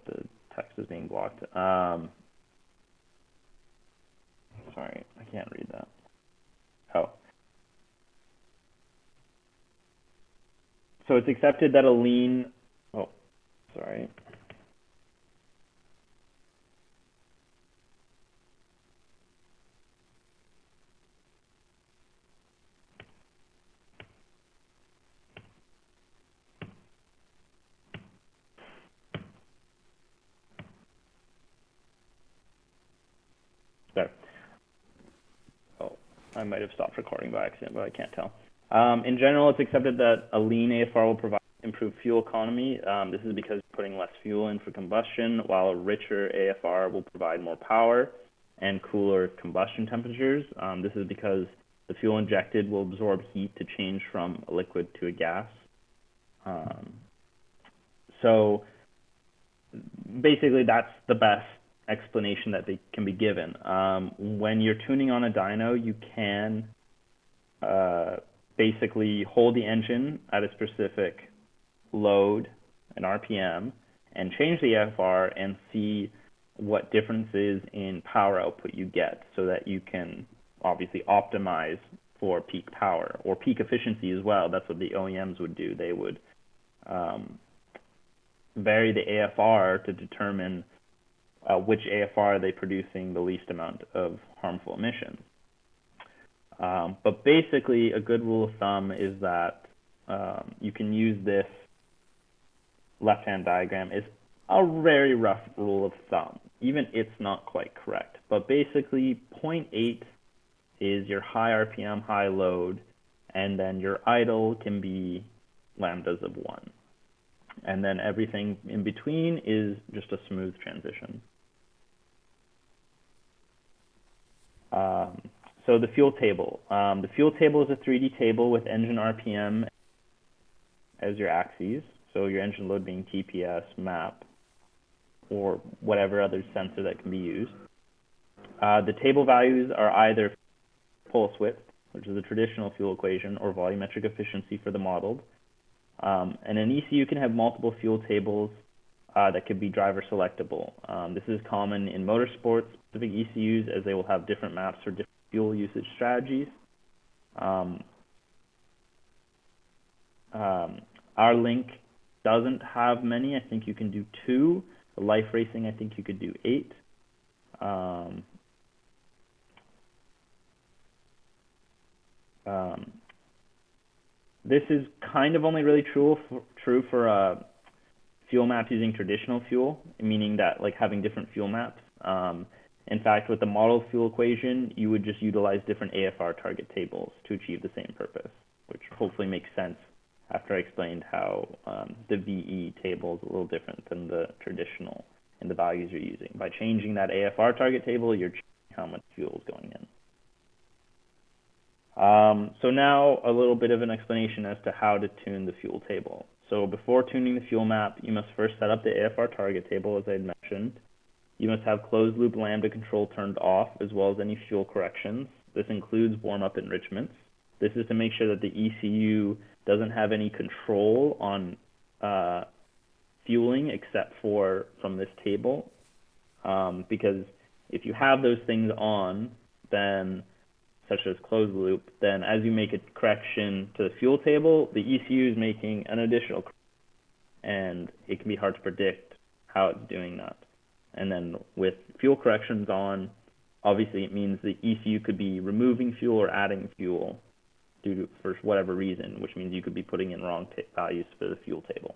the text is being blocked. Sorry, I can't read that. So it's accepted that a lean, sorry. There. I might have stopped recording by accident, but I can't tell. In general, it's accepted that a lean AFR will provide improved fuel economy. This is because you're putting less fuel in for combustion, while a richer AFR will provide more power and cooler combustion temperatures. This is because the fuel injected will absorb heat to change from a liquid to a gas. So basically, that's the best explanation that they can be given. When you're tuning on a dyno, you can basically hold the engine at a specific load and RPM and change the AFR and see what differences in power output you get, so that you can obviously optimize for peak power or peak efficiency as well. That's what the OEMs would do. They would vary the AFR to determine which AFR are they producing the least amount of harmful emissions. But basically, a good rule of thumb is that you can use this left-hand diagram as a very rough rule of thumb. Even it's not quite correct. But basically, 0.8 is your high RPM, high load, and then your idle can be lambdas of 1. And then everything in between is just a smooth transition. So the fuel table. The fuel table is a 3D table with engine RPM as your axes. So your engine load being TPS, MAP, or whatever other sensor that can be used. The table values are either pulse width, which is a traditional fuel equation, or volumetric efficiency for the modeled. And an ECU can have multiple fuel tables that could be driver selectable. This is common in motorsports specific ECUs, as they will have different maps for different fuel usage strategies. Our link doesn't have many. I think you can do 2. The life racing, I think you could do 8. Um, this is kind of only really true for fuel maps using traditional fuel, meaning that like having different fuel maps. In fact, with the model fuel equation, you would just utilize different AFR target tables to achieve the same purpose, which hopefully makes sense after I explained how the VE table is a little different than the traditional and the values you're using. By changing that AFR target table, you're changing how much fuel is going in. So now a little bit of an explanation as to how to tune the fuel table. So before tuning the fuel map, you must first set up the AFR target table, as I had mentioned. You must have closed loop lambda control turned off, as well as any fuel corrections. This includes warm-up enrichments. This is to make sure that the ECU doesn't have any control on fueling except for from this table. Because if you have those things on, then such as closed loop, then as you make a correction to the fuel table, the ECU is making an additional correction, and it can be hard to predict how it's doing that. And then with fuel corrections on, obviously it means the ECU could be removing fuel or adding fuel due to for whatever reason, which means you could be putting in wrong values for the fuel table.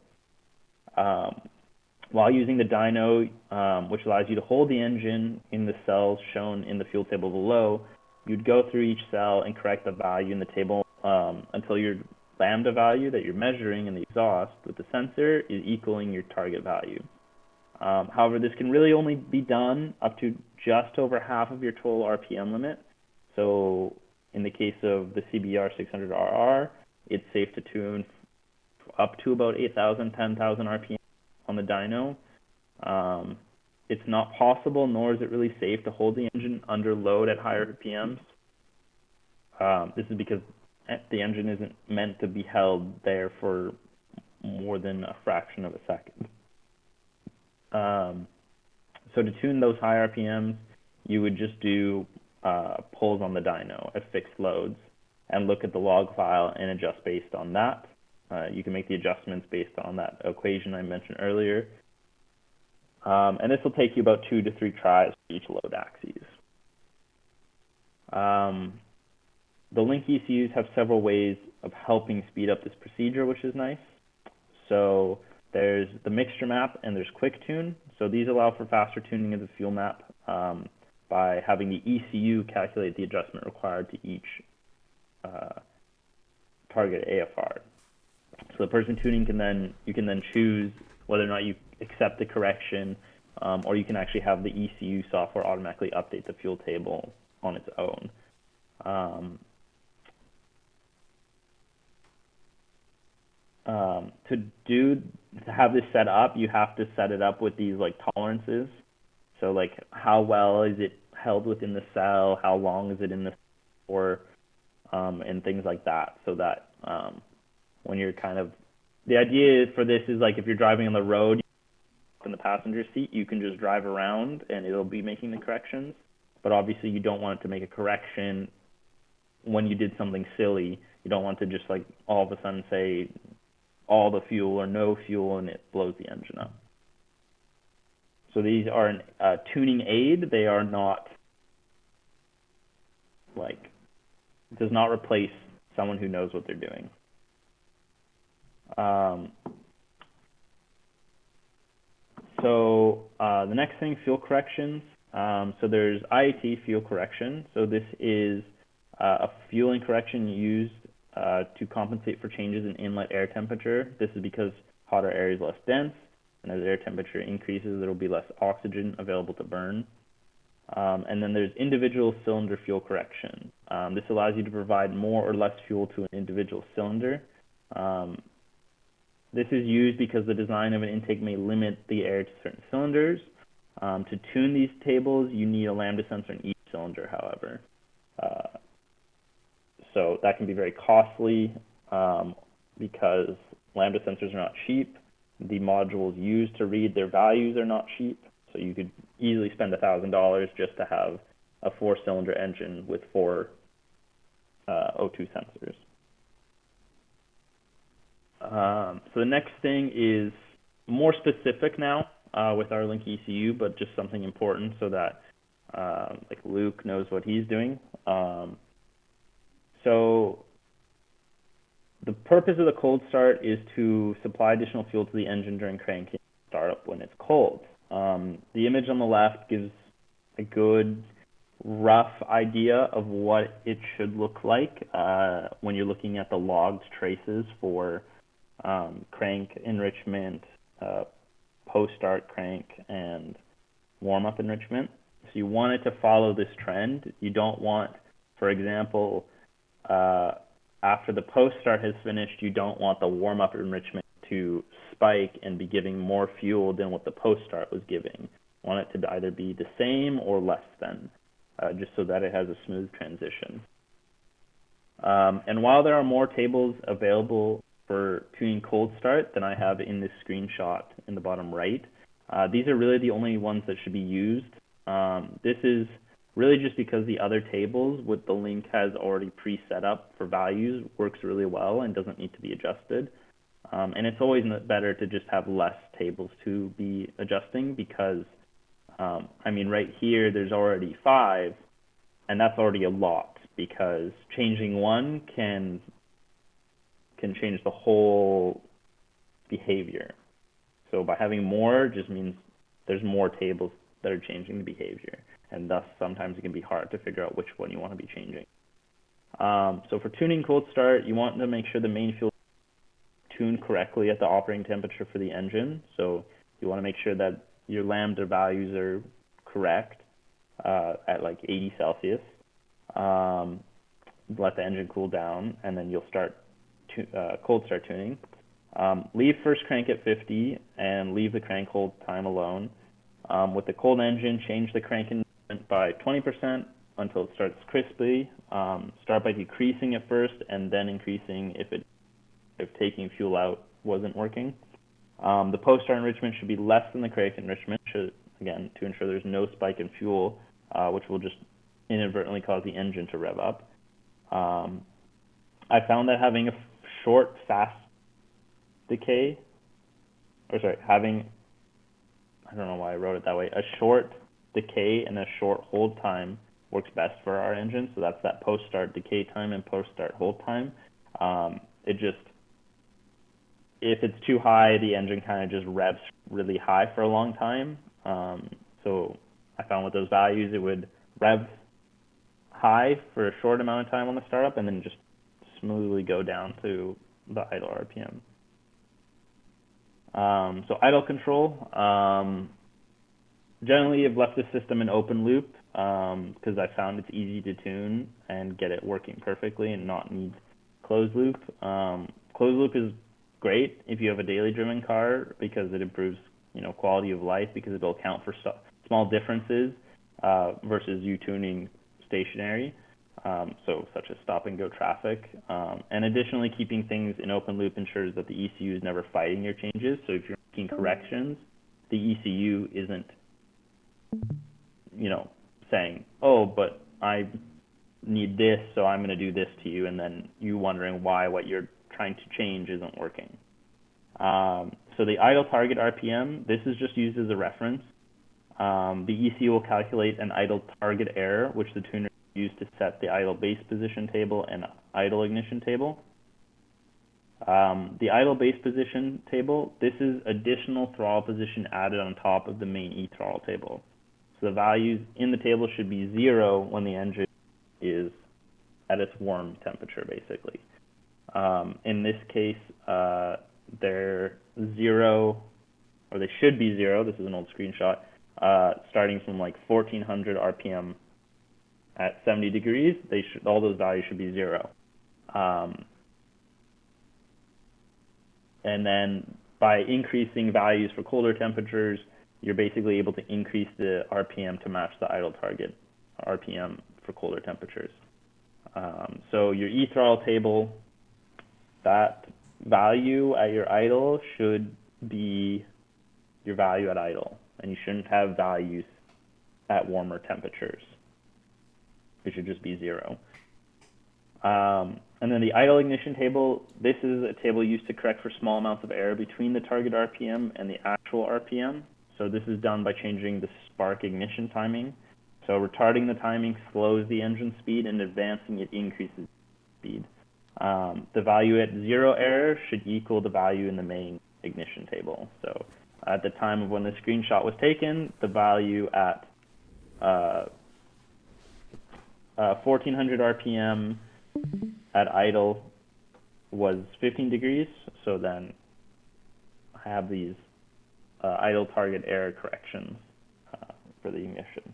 While using the dyno, which allows you to hold the engine in the cells shown in the fuel table below, you'd go through each cell and correct the value in the table until your lambda value that you're measuring in the exhaust with the sensor is equaling your target value. However, this can really only be done up to just over half of your total RPM limit. So in the case of the CBR 600RR, it's safe to tune up to about 8,000, 10,000 RPM on the dyno. It's not possible, nor is it really safe to hold the engine under load at higher RPMs. This is because the engine isn't meant to be held there for more than a fraction of a second. So to tune those high RPMs, you would just do pulls on the dyno at fixed loads and look at the log file and adjust based on that. You can make the adjustments based on that equation I mentioned earlier. And this will take you about 2 to 3 tries for each load axes. The link ECUs have several ways of helping speed up this procedure, which is nice. So there's the mixture map and there's quick tune. So these allow for faster tuning of the fuel map by having the ECU calculate the adjustment required to each target AFR. So the person tuning you can then choose whether or not you accept the correction, or you can actually have the ECU software automatically update the fuel table on its own. To have this set up, you have to set it up with these like tolerances. So like how well is it held within the cell, how long is it in the for, and things like that. So that when you're the idea for this is like if you're driving on the road in the passenger seat, you can just drive around and it'll be making the corrections. But obviously you don't want it to make a correction when you did something silly. You don't want to just like all of a sudden say all the fuel or no fuel and it blows the engine up. So these are a tuning aid. They are not does not replace someone who knows what they're doing. The next thing, fuel corrections. So there's IAT fuel correction. So this is a fueling correction used to compensate for changes in inlet air temperature. This is because hotter air is less dense, and as air temperature increases, there will be less oxygen available to burn. And then there's individual cylinder fuel correction. This allows you to provide more or less fuel to an individual cylinder. This is used because the design of an intake may limit the air to certain cylinders. To tune these tables, you need a lambda sensor in each cylinder, however. So that can be very costly because lambda sensors are not cheap. The modules used to read their values are not cheap. So you could easily spend $1,000 just to have a 4-cylinder engine with 4 O2 sensors. So the next thing is more specific now. with our link ECU, but just something important so that like Luke knows what he's doing. So the purpose of the cold start is to supply additional fuel to the engine during cranking startup when it's cold. The image on the left gives a good rough idea of what it should look like when you're looking at the logged traces for crank enrichment, post-start crank, and warm-up enrichment. So you want it to follow this trend. You don't want, for example, after the post-start has finished, you don't want the warm-up enrichment to spike and be giving more fuel than what the post-start was giving. You want it to either be the same or less than, just so that it has a smooth transition. And while there are more tables available for tuning cold start than I have in this screenshot in the bottom right, these are really the only ones that should be used. This is really just because the other tables with the link has already pre-set up for values works really well and doesn't need to be adjusted. And it's always better to just have less tables to be adjusting because, I mean, right here, there's already 5, and that's already a lot because changing one can change the whole behavior. So by having more just means there's more tables that are changing the behavior, and thus sometimes it can be hard to figure out which one you want to be changing. So for tuning cold start, you want to make sure the main fuel is tuned correctly at the operating temperature for the engine. So you want to make sure that your lambda values are correct at like 80 Celsius. Let the engine cool down, and then you'll start cold start tuning. Leave first crank at 50 and leave the crank hold time alone. With the cold engine, change the crank enrichment by 20% until it starts crisply. Start by decreasing at first and then increasing if taking fuel out wasn't working. The post-start enrichment should be less than the crank enrichment, again, to ensure there's no spike in fuel, which will just inadvertently cause the engine to rev up. I found that having a short, fast decay, I don't know why I wrote it that way, a short decay and a short hold time works best for our engine. So that's that post-start decay time and post-start hold time. If it's too high, the engine kind of just revs really high for a long time. So I found with those values, it would rev high for a short amount of time on the startup and then just smoothly go down to the idle RPM. So idle control, generally I've left the system in open loop because I found it's easy to tune and get it working perfectly and not need closed loop. Closed loop is great if you have a daily driven car because it improves, quality of life because it'll account for small differences versus you tuning stationary. So such as stop and go traffic. And additionally, keeping things in open loop ensures that the ECU is never fighting your changes. So if you're making corrections, the ECU isn't, saying, oh, but I need this, so I'm going to do this to you, and then you wondering why what you're trying to change isn't working. So the idle target RPM, this is just used as a reference. The ECU will calculate an idle target error, which the tuner used to set the idle base position table and idle ignition table. The idle base position table, this is additional throttle position added on top of the main e-throttle table. So the values in the table should be 0 when the engine is at its warm temperature, basically. In this case, they're 0, or they should be 0. This is an old screenshot, starting from like 1400 RPM at 70 degrees. All those values should be 0. And then by increasing values for colder temperatures, you're basically able to increase the RPM to match the idle target RPM for colder temperatures. So your e-throttle table, that value at your idle should be your value at idle, and you shouldn't have values at warmer temperatures. It should just be 0. And then the idle ignition table, this is a table used to correct for small amounts of error between the target RPM and the actual RPM. So this is done by changing the spark ignition timing. So retarding the timing slows the engine speed, and advancing it increases speed. The value at 0 error should equal the value in the main ignition table. So at the time of when the screenshot was taken, the value at 1400 RPM at idle was 15 degrees. So then I have these idle target error corrections for the ignition.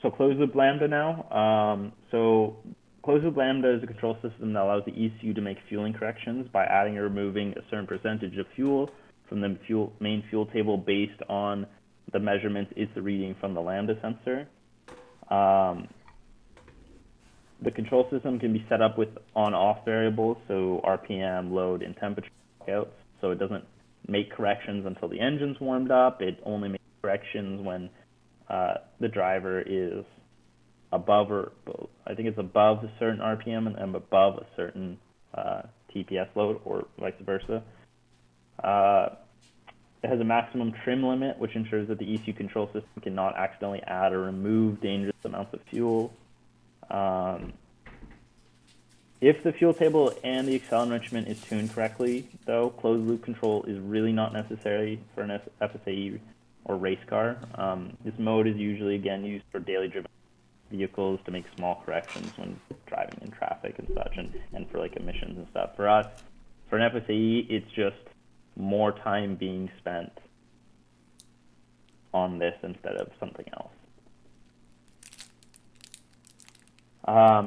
So closed loop lambda now. So closed loop lambda is a control system that allows the ECU to make fueling corrections by adding or removing a certain percentage of fuel from the main fuel table based on the measurement is the reading from the lambda sensor. The control system can be set up with on-off variables, so RPM, load, and temperature outs. So it doesn't make corrections until the engine's warmed up. It only makes corrections when the driver is above, or I think it's above a certain RPM and above a certain TPS load, or vice versa. It has a maximum trim limit, which ensures that the ECU control system cannot accidentally add or remove dangerous amounts of fuel. If the fuel table and the accel enrichment is tuned correctly, though, closed loop control is really not necessary for an FSAE or race car. This mode is usually, again, used for daily driven vehicles to make small corrections when driving in traffic and such, and for like emissions and stuff. For us, for an FSAE, it's just more time being spent on this instead of something else.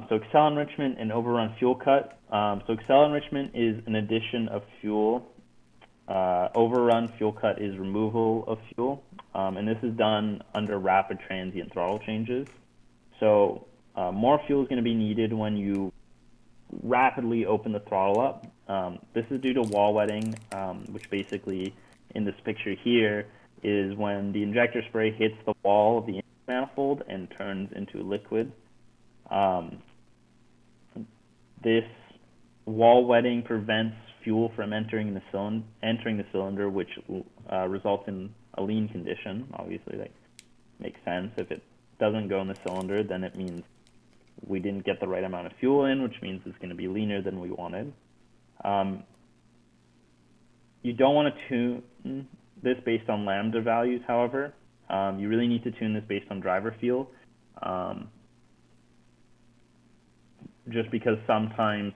So accel enrichment and overrun fuel cut. So accel enrichment is an addition of fuel. Overrun fuel cut is removal of fuel. And this is done under rapid transient throttle changes. So more fuel is going to be needed when you rapidly open the throttle up. This is due to wall wetting, which basically in this picture here is when the injector spray hits the wall of the manifold and turns into liquid. This wall wetting prevents fuel from entering the cylinder, which results in a lean condition. Obviously, that makes sense. If it doesn't go in the cylinder, then it means we didn't get the right amount of fuel in, which means it's going to be leaner than we wanted. You don't want to tune this based on lambda values, however. You really need to tune this based on driver feel. Just because sometimes,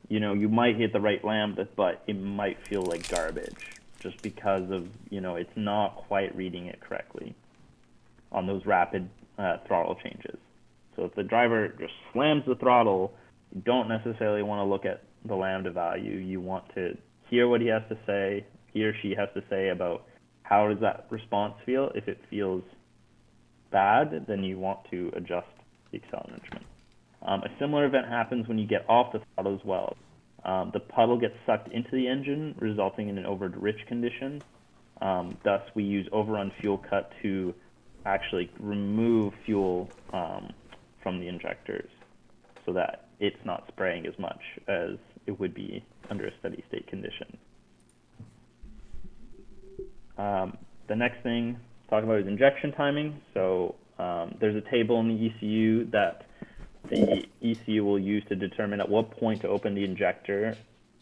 you might hit the right lambda, but it might feel like garbage just because of, it's not quite reading it correctly on those rapid throttle changes. So if the driver just slams the throttle, you don't necessarily want to look at the lambda value. You want to hear what he or she has to say about how does that response feel. If it feels bad, then you want to adjust the accel enrichment. A similar event happens when you get off the throttle as well. The puddle gets sucked into the engine, resulting in an over-rich condition. Thus, we use overrun fuel cut to actually remove fuel from the injectors so that it's not spraying as much as it would be under a steady state condition. The next thing to talk about is injection timing. So there's a table in the ECU that the ECU will use to determine at what point to open the injector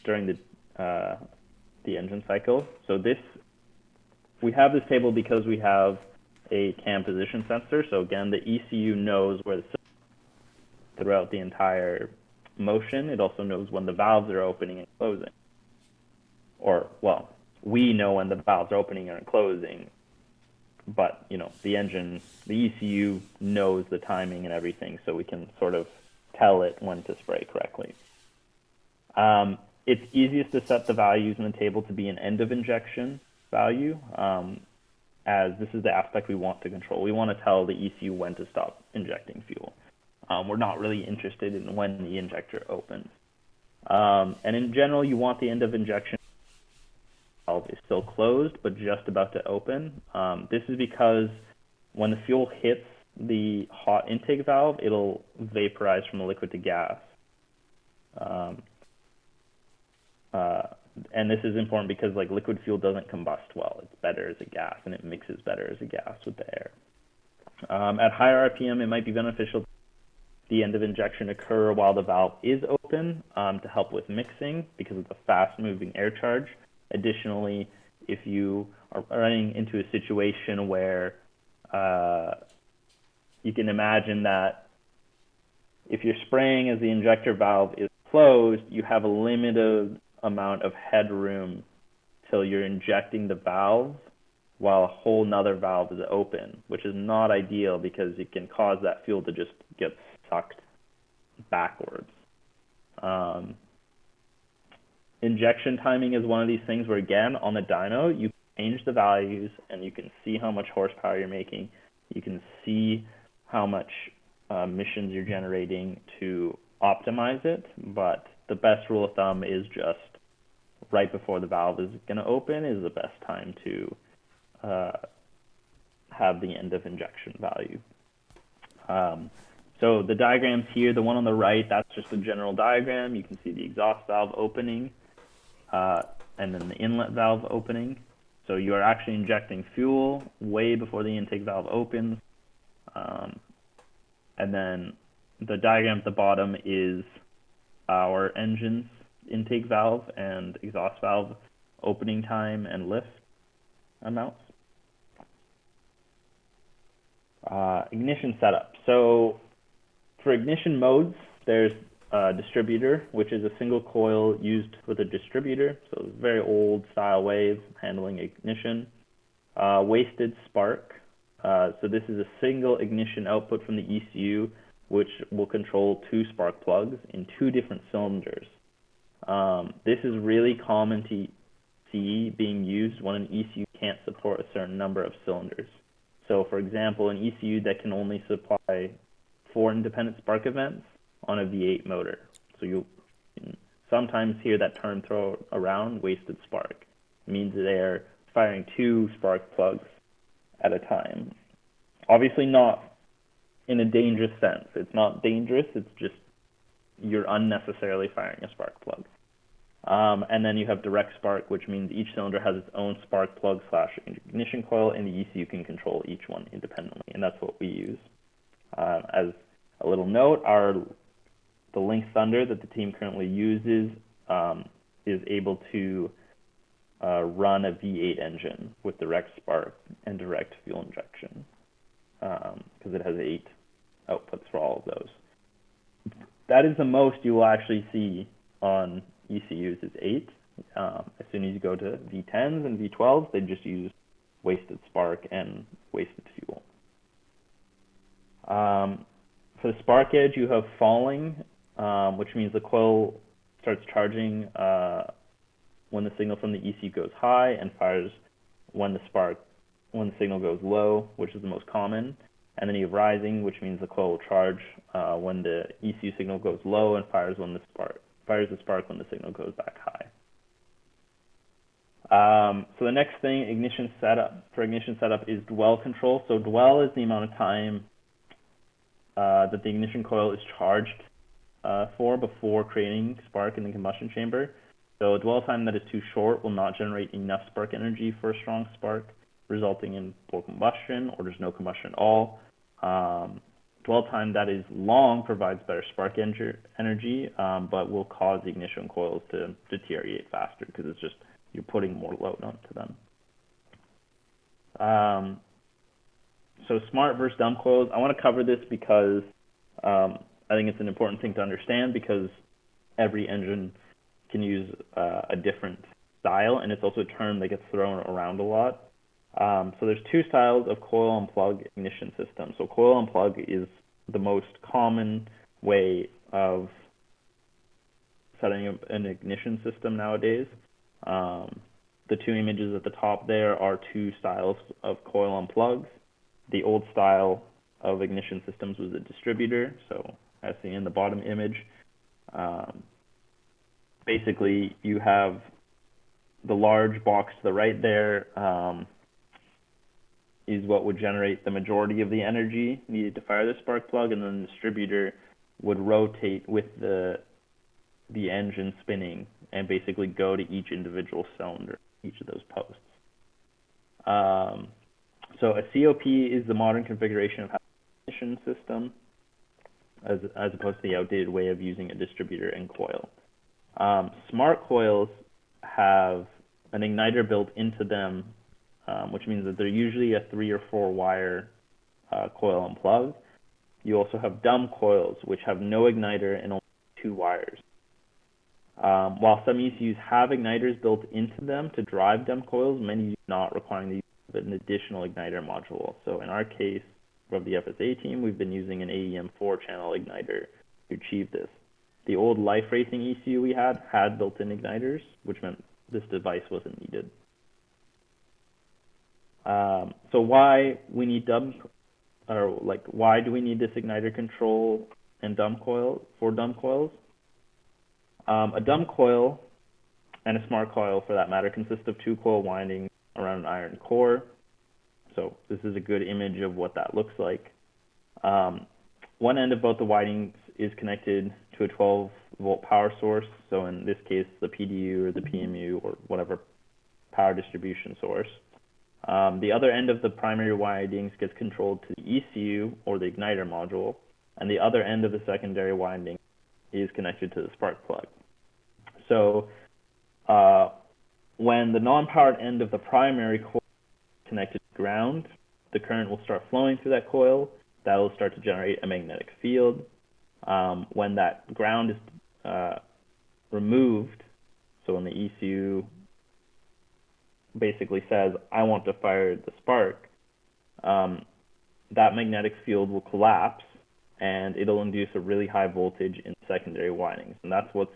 during the engine cycle. So we have this table because we have a cam position sensor. So again, the ECU knows where the throughout the entire motion. It also knows when the valves are opening and closing. Or, well, we know when the valves are opening and closing, but the ECU knows the timing and everything, so we can sort of tell it when to spray correctly. It's easiest to set the values in the table to be an end of injection value, as this is the aspect we want to control. We want to tell the ECU when to stop injecting fuel. We're not really interested in when the injector opens. And in general, you want the end of injection valve is still closed, but just about to open. This is because when the fuel hits the hot intake valve, it'll vaporize from the liquid to gas. And this is important because like liquid fuel doesn't combust well. It's better as a gas, and it mixes better as a gas with the air. At higher RPM, it might be beneficial to the end of injection occur while the valve is open to help with mixing because of the fast-moving air charge. Additionally, if you are running into a situation where you can imagine that if you're spraying as the injector valve is closed, you have a limited amount of headroom till you're injecting the valve while a whole nother valve is open, which is not ideal because it can cause that fuel to just get sucked backwards. Injection timing is one of these things where, again, on the dyno, you change the values and you can see how much horsepower you're making. You can see how much emissions you're generating to optimize it, but the best rule of thumb is just right before the valve is going to open is the best time to have the end of injection value. So the diagrams here, the one on the right, that's just a general diagram. You can see the exhaust valve opening and then the inlet valve opening. So you are actually injecting fuel way before the intake valve opens. And then the diagram at the bottom is our engine's intake valve and exhaust valve opening time and lift amounts. Ignition setup. So for ignition modes, there's a distributor, which is a single coil used with a distributor. So it's a very old style way of handling ignition. Wasted spark. So this is a single ignition output from the ECU, which will control 2 spark plugs in 2 different cylinders. This is really common to see being used when an ECU can't support a certain number of cylinders. So for example, an ECU that can only supply 4 independent spark events on a V8 motor. So you'll sometimes hear that term thrown around, wasted spark. It means they're firing 2 spark plugs at a time. Obviously not in a dangerous sense. It's not dangerous, it's just you're unnecessarily firing a spark plug. And then you have direct spark, which means each cylinder has its own spark plug / ignition coil, and the ECU can control each one independently, and that's what we use. As a little note, the Lynx Thunder that the team currently uses is able to run a V8 engine with direct spark and direct fuel injection because it has 8 outputs for all of those. That is the most you will actually see on ECUs is 8. As soon as you go to V10s and V12s, they just use wasted spark and wasted fuel. For the spark edge, you have falling, which means the coil starts charging when the signal from the ECU goes high and fires when the signal goes low, which is the most common. And then you have rising, which means the coil will charge when the ECU signal goes low and fires the spark when the signal goes back high. So the next thing, ignition setup is dwell control. So dwell is the amount of time that the ignition coil is charged for before creating spark in the combustion chamber. So a dwell time that is too short will not generate enough spark energy for a strong spark, resulting in poor combustion or there's no combustion at all. Dwell time that is long provides better spark energy, but will cause the ignition coils to deteriorate faster because it's just you're putting more load onto them. So smart versus dumb coils. I want to cover this because I think it's an important thing to understand because every engine can use a different style, and it's also a term that gets thrown around a lot. So there's 2 styles of coil and plug ignition system. So coil and plug is the most common way of setting up an ignition system nowadays. The 2 images at the top there are 2 styles of coil and plugs. The old style of ignition systems was a distributor, so as seen in the bottom image. Basically, you have the large box to the right there is what would generate the majority of the energy needed to fire the spark plug, and then the distributor would rotate with the the engine spinning and basically go to each individual cylinder, each of those posts. So a COP is the modern configuration of the ignition system, as opposed to the outdated way of using a distributor and coil. Smart coils have an igniter built into them, which means that they're usually a 3 or 4 wire coil and plug. You also have dumb coils, which have no igniter and only 2 wires. While some ECUs have igniters built into them to drive dumb coils, many do not, requiring the use of an additional igniter module. So in our case, of the FSA team, we've been using an AEM 4-channel igniter to achieve this. The old Life Racing ECU we had built-in igniters, which meant this device wasn't needed. So why we need why do we need this igniter control and dumb coils? A dumb coil and a smart coil, for that matter, consist of 2 coil windings around an iron core. So this is a good image of what that looks like. One end of both the windings is connected to a 12-volt power source. So in this case, the PDU or the PMU or whatever power distribution source. The other end of the primary windings gets controlled to the ECU or the igniter module, and the other end of the secondary winding is connected to the spark plug. So when the non-powered end of the primary coil is connected to ground, the current will start flowing through that coil. That will start to generate a magnetic field. When that ground is removed, so when the ECU basically says, I want to fire the spark, that magnetic field will collapse and it'll induce a really high voltage in secondary windings. And that's what's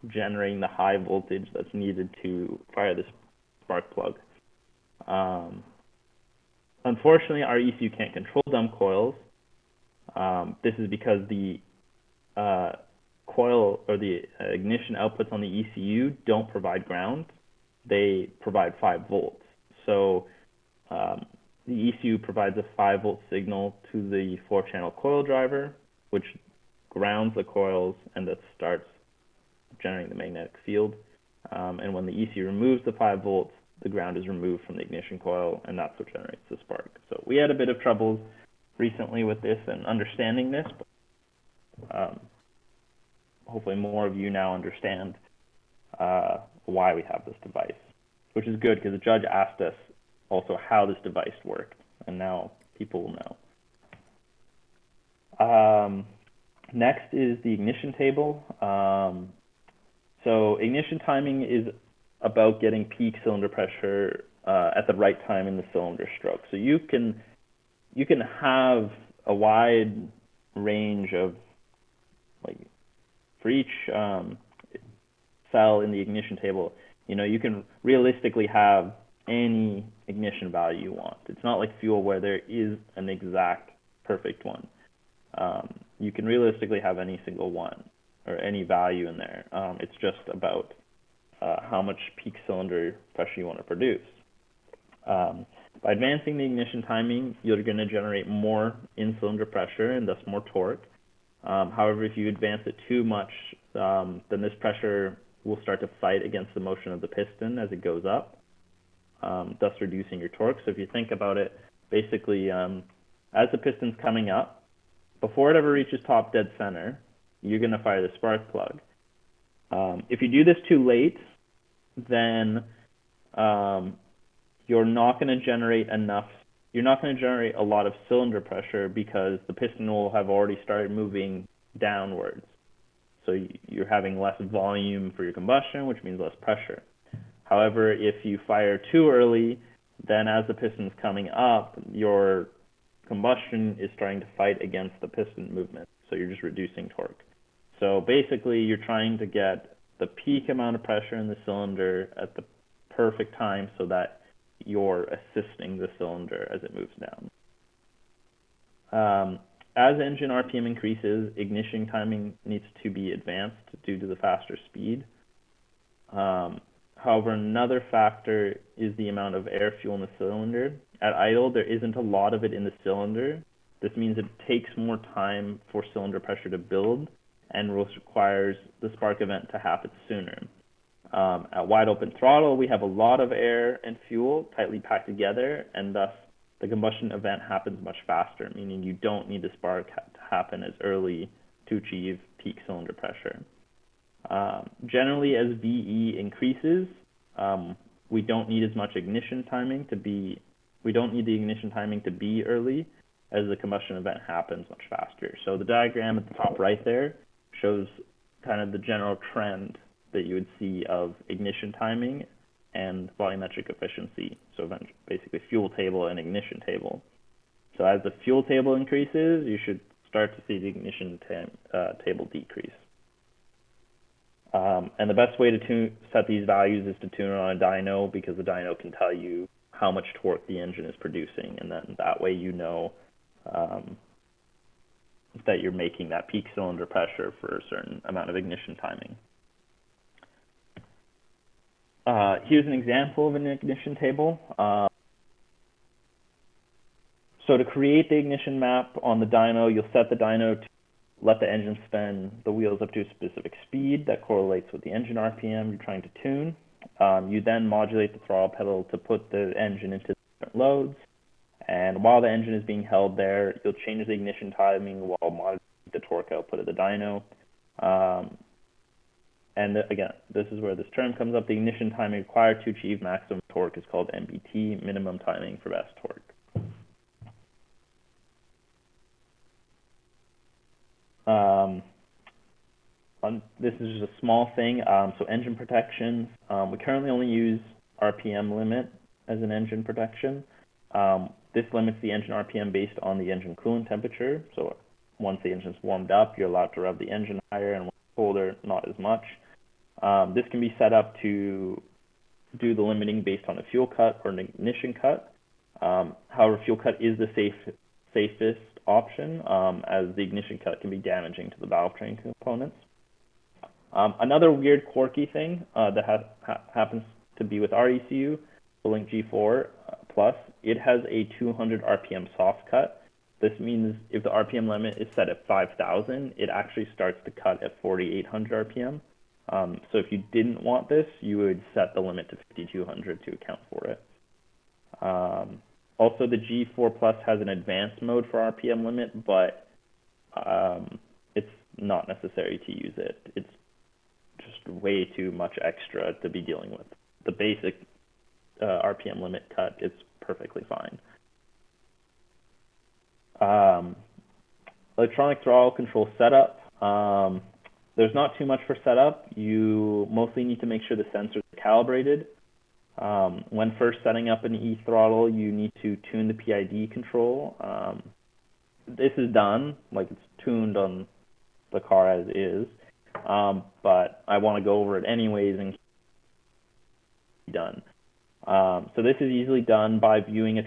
generating the high voltage that's needed to fire this spark plug. Unfortunately, our ECU can't control dumb coils. This is because the coil or the ignition outputs on the ECU don't provide ground. They provide 5 volts. So the ECU provides a 5-volt signal to the 4-channel coil driver, which grounds the coils and that starts generating the magnetic field. And when the ECU removes the 5 volts, the ground is removed from the ignition coil, and that's what generates the spark. So we had a bit of trouble recently with this and understanding this, but hopefully more of you now understand why we have this device, which is good because the judge asked us also how this device worked, and now people will know. Next is the ignition table. So ignition timing is about getting peak cylinder pressure at the right time in the cylinder stroke. So you can have a wide range of, like, for each cell in the ignition table, you can realistically have any ignition value you want. It's not like fuel where there is an exact perfect one. You can realistically have any single one or any value in there. It's just about how much peak cylinder pressure you want to produce. By advancing the ignition timing, you're going to generate more in-cylinder pressure and thus more torque. However, if you advance it too much, then this pressure will start to fight against the motion of the piston as it goes up, thus reducing your torque. So if you think about it, basically, as the piston's coming up, before it ever reaches top dead center, you're going to fire the spark plug. If you do this too late, then you're not going to generate a lot of cylinder pressure because the piston will have already started moving downwards. So you're having less volume for your combustion, which means less pressure. However, if you fire too early, then as the piston's coming up, your combustion is starting to fight against the piston movement. So you're just reducing torque. So basically, you're trying to get the peak amount of pressure in the cylinder at the perfect time so that you're assisting the cylinder as it moves down. As engine RPM increases, ignition timing needs to be advanced due to the faster speed. However, another factor is the amount of air fuel in the cylinder. At idle, there isn't a lot of it in the cylinder. This means it takes more time for cylinder pressure to build and requires the spark event to happen sooner. At wide open throttle, we have a lot of air and fuel tightly packed together, and thus the combustion event happens much faster, meaning you don't need the spark to happen as early to achieve peak cylinder pressure. Generally, as VE increases, we don't need as much ignition timing to be, we don't need the ignition timing to be early, as the combustion event happens much faster. So the diagram at the top right there shows kind of the general trend that you would see of ignition timing and volumetric efficiency. So basically fuel table and ignition table. So as the fuel table increases, you should start to see the ignition table decrease. And the best way to set these values is to tune it on a dyno, because the dyno can tell you how much torque the engine is producing, and then that way you know that you're making that peak cylinder pressure for a certain amount of ignition timing. Here's an example of an ignition table. So to create the ignition map on the dyno, you'll set the dyno to let the engine spin the wheels up to a specific speed that correlates with the engine RPM you're trying to tune. You then modulate the throttle pedal to put the engine into different loads. And while the engine is being held there, you'll change the ignition timing while modulating the torque output of the dyno. Again, this is where this term comes up. The ignition timing required to achieve maximum torque is called MBT, minimum timing for best torque. This is just a small thing. So engine protections, we currently only use RPM limit as an engine protection. This limits the engine RPM based on the engine coolant temperature. So once the engine's warmed up, you're allowed to rev the engine higher, and when it's colder, not as much. This can be set up to do the limiting based on a fuel cut or an ignition cut. However, fuel cut is the safest option, as the ignition cut can be damaging to the valve train components. Another weird quirky thing that happens to be with our ECU, the Link G4 Plus, it has a 200 RPM soft cut. This means if the RPM limit is set at 5,000, it actually starts to cut at 4,800 RPM. So if you didn't want this, you would set the limit to 5,200 to account for it. Also, the G4 Plus has an advanced mode for RPM limit, but it's not necessary to use it. It's just way too much extra to be dealing with. The basic RPM limit cut is perfectly fine. Electronic throttle control setup. There's not too much for setup. You mostly need to make sure the sensors are calibrated. When first setting up an e-throttle, you need to tune the PID control. This is done, like it's tuned on the car as is, but I want to go over it anyways and be done. So this is easily done by viewing a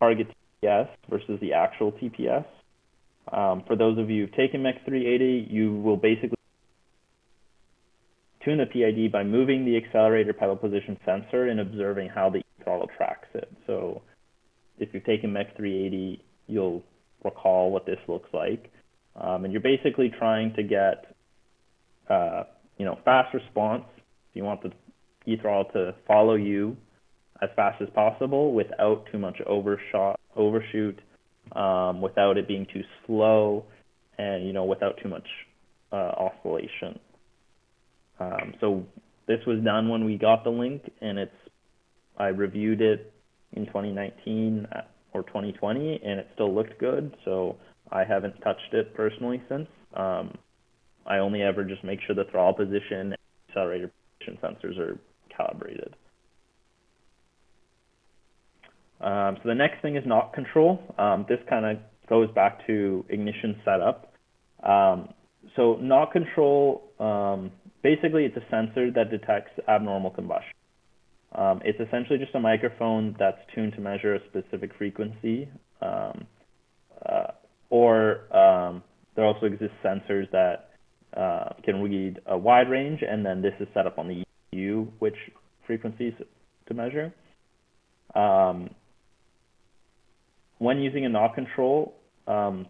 target TPS versus the actual TPS. For those of you who've taken MEC 380, you will basically tune the PID by moving the accelerator pedal position sensor and observing how the throttle tracks it. So if you've taken MEC 380, you'll recall what this looks like. And you're basically trying to get fast response. You want the e-throttle to follow you as fast as possible without too much overshoot, without it being too slow, and without too much oscillation. So this was done when we got the Link, and I reviewed it in 2019 or 2020, and it still looked good. So I haven't touched it personally since. I only ever just make sure the throttle position and accelerator position sensors are calibrated. So the next thing is knock control. This kind of goes back to ignition setup. So knock control, basically it's a sensor that detects abnormal combustion. It's essentially just a microphone that's tuned to measure a specific frequency. There also exist sensors that can read a wide range, and then this is set up on the ECU which frequencies to measure. When using a knock control,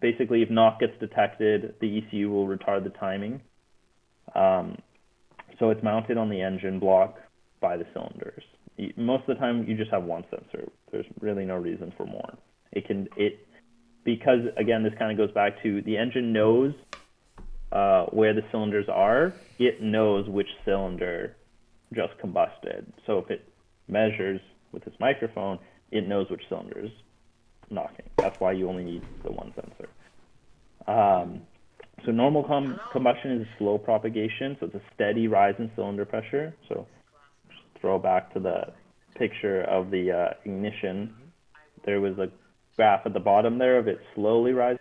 Basically, if knock gets detected, the ECU will retard the timing. So it's mounted on the engine block by the cylinders. Most of the time, you just have one sensor. There's really no reason for more. Because again, this kind of goes back to the engine knows where the cylinders are. It knows which cylinder just combusted. So if it measures with this microphone, it knows which cylinder is knocking. That's why you only need the one sensor. So normal combustion is a slow propagation, so it's a steady rise in cylinder pressure. So just throw back to the picture of the ignition. There was a graph at the bottom there of it slowly rising.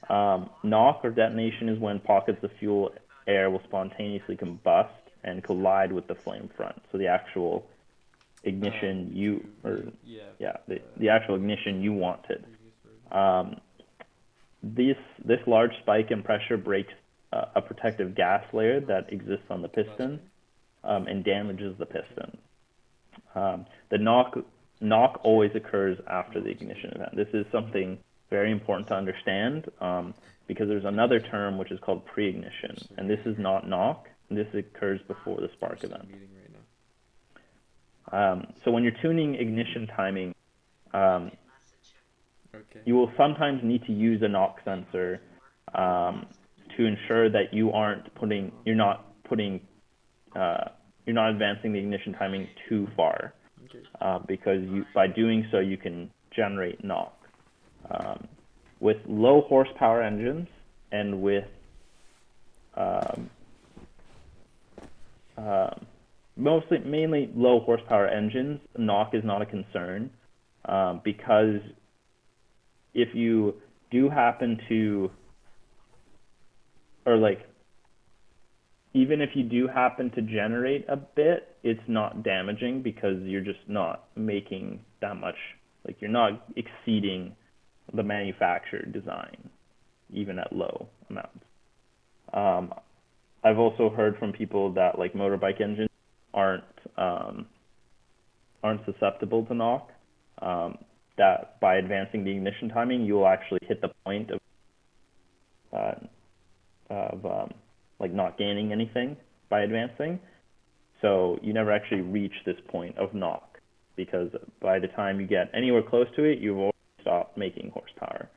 Knock or detonation is when pockets of fuel air will spontaneously combust and collide with the flame front. So the actual ignition the actual ignition you wanted. This large spike in pressure breaks a protective gas layer that exists on the piston and damages the piston. The knock always occurs after the ignition event. This is something very important to understand because there's another term which is called pre-ignition, and this is not knock. This occurs before the spark event. So when you're tuning ignition timing, you will sometimes need to use a knock sensor to ensure that you're not advancing the ignition timing too far, because by doing so you can generate knock. With low horsepower engines and with mainly low horsepower engines, knock is not a concern because if you do happen to, even if you do happen to generate a bit, it's not damaging because you're just not making that much, you're not exceeding the manufacturer design, even at low amounts. I've also heard from people that motorbike engines aren't susceptible to knock. That by advancing the ignition timing, you will actually hit the point of not gaining anything by advancing. So you never actually reach this point of knock because by the time you get anywhere close to it, you've already stopped making horsepower.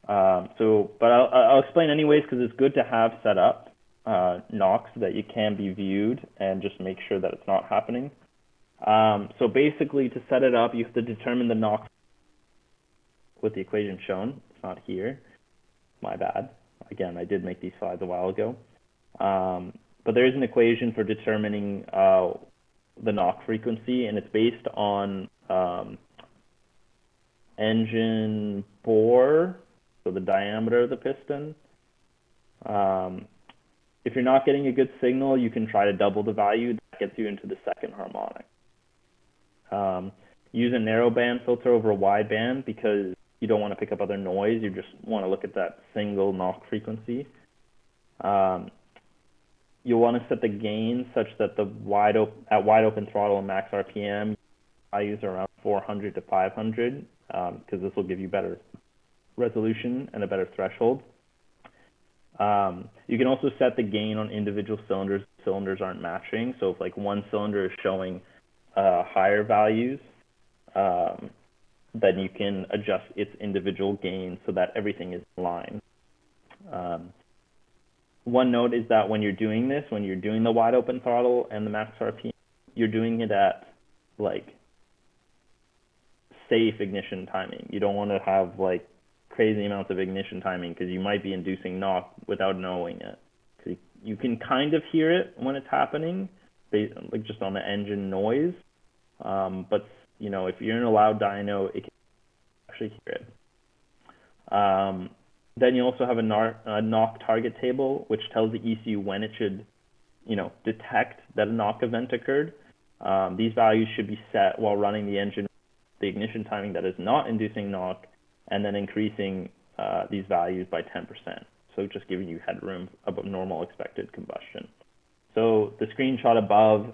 But I'll explain anyways because it's good to have set up knock so that you can be viewed and just make sure that it's not happening. So basically, to set it up, you have to determine the knock with the equation shown. It's not here. My bad. Again, I did make these slides a while ago. But there is an equation for determining the knock frequency, and it's based on engine bore, so the diameter of the piston. If you're not getting a good signal, you can try to double the value. That gets you into the second harmonic. Use a narrow band filter over a wide band because you don't want to pick up other noise. You just want to look at that single knock frequency. You'll want to set the gain such that at wide open throttle and max RPM, values are around 400 to 500 because this will give you better resolution and a better threshold. You can also set the gain on individual cylinders. Cylinders aren't matching, so if one cylinder is showing higher values, then you can adjust its individual gain so that everything is in line. One note is that when you're doing this, when you're doing the wide open throttle and the max RPM, you're doing it at safe ignition timing. You don't want to have crazy amounts of ignition timing because you might be inducing knock without knowing it. You can kind of hear it when it's happening, just on the engine noise. But if you're in a loud dyno, it can actually hear it. Then you also have a knock target table, which tells the ECU when it should, detect that a knock event occurred. These values should be set while running the engine, the ignition timing that is not inducing knock, and then increasing these values by 10%. So just giving you headroom above normal expected combustion. So the screenshot above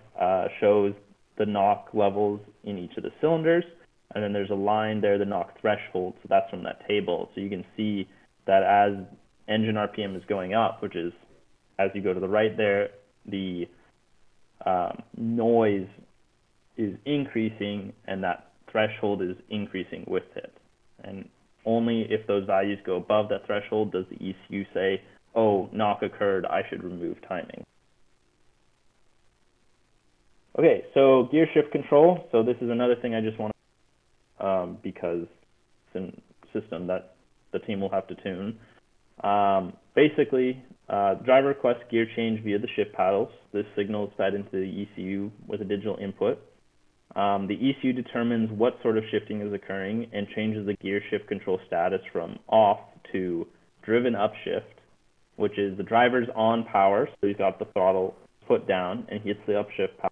shows the knock levels in each of the cylinders. and then there's a line there, the knock threshold, so that's from that table. So you can see that as engine RPM is going up, which is as you go to the right there, the noise is increasing and that threshold is increasing with it. And only if those values go above that threshold does the ECU say, oh, knock occurred, I should remove timing. Okay, so gear shift control. So this is another thing I just want to, because it's a system that the team will have to tune. Basically, driver requests gear change via the shift paddles. This signal is fed into the ECU with a digital input. The ECU determines what sort of shifting is occurring and changes the gear shift control status from off to driven upshift, which is the driver's on power, so he's got the throttle foot down and he hits the upshift power.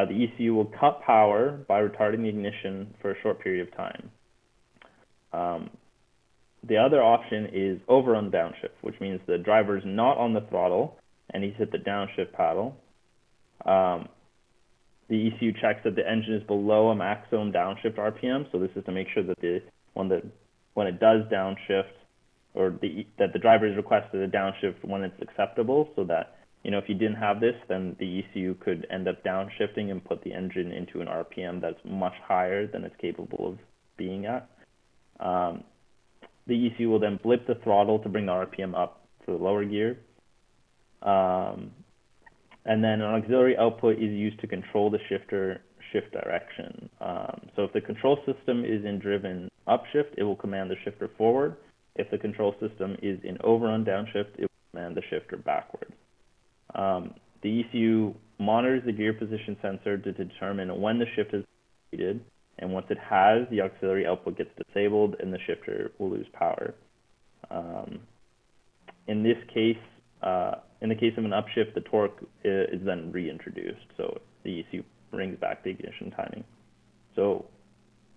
The ECU will cut power by retarding the ignition for a short period of time. The other option is over on downshift, which means the driver's not on the throttle and he's hit the downshift paddle. The ECU checks that the engine is below a maximum downshift RPM, so this is to make sure that when it does downshift, or that the driver is requested a downshift when it's acceptable, so that if you didn't have this, then the ECU could end up downshifting and put the engine into an RPM that's much higher than it's capable of being at. The ECU will then blip the throttle to bring the RPM up for the lower gear. And then an auxiliary output is used to control the shifter shift direction. So if the control system is in driven upshift, it will command the shifter forward. If the control system is in overrun downshift, it will command the shifter backward. The ECU monitors the gear position sensor to determine when the shift is completed, and once it has, the auxiliary output gets disabled and the shifter will lose power. In this case, in the case of an upshift, the torque is then reintroduced, so the ECU brings back the ignition timing. So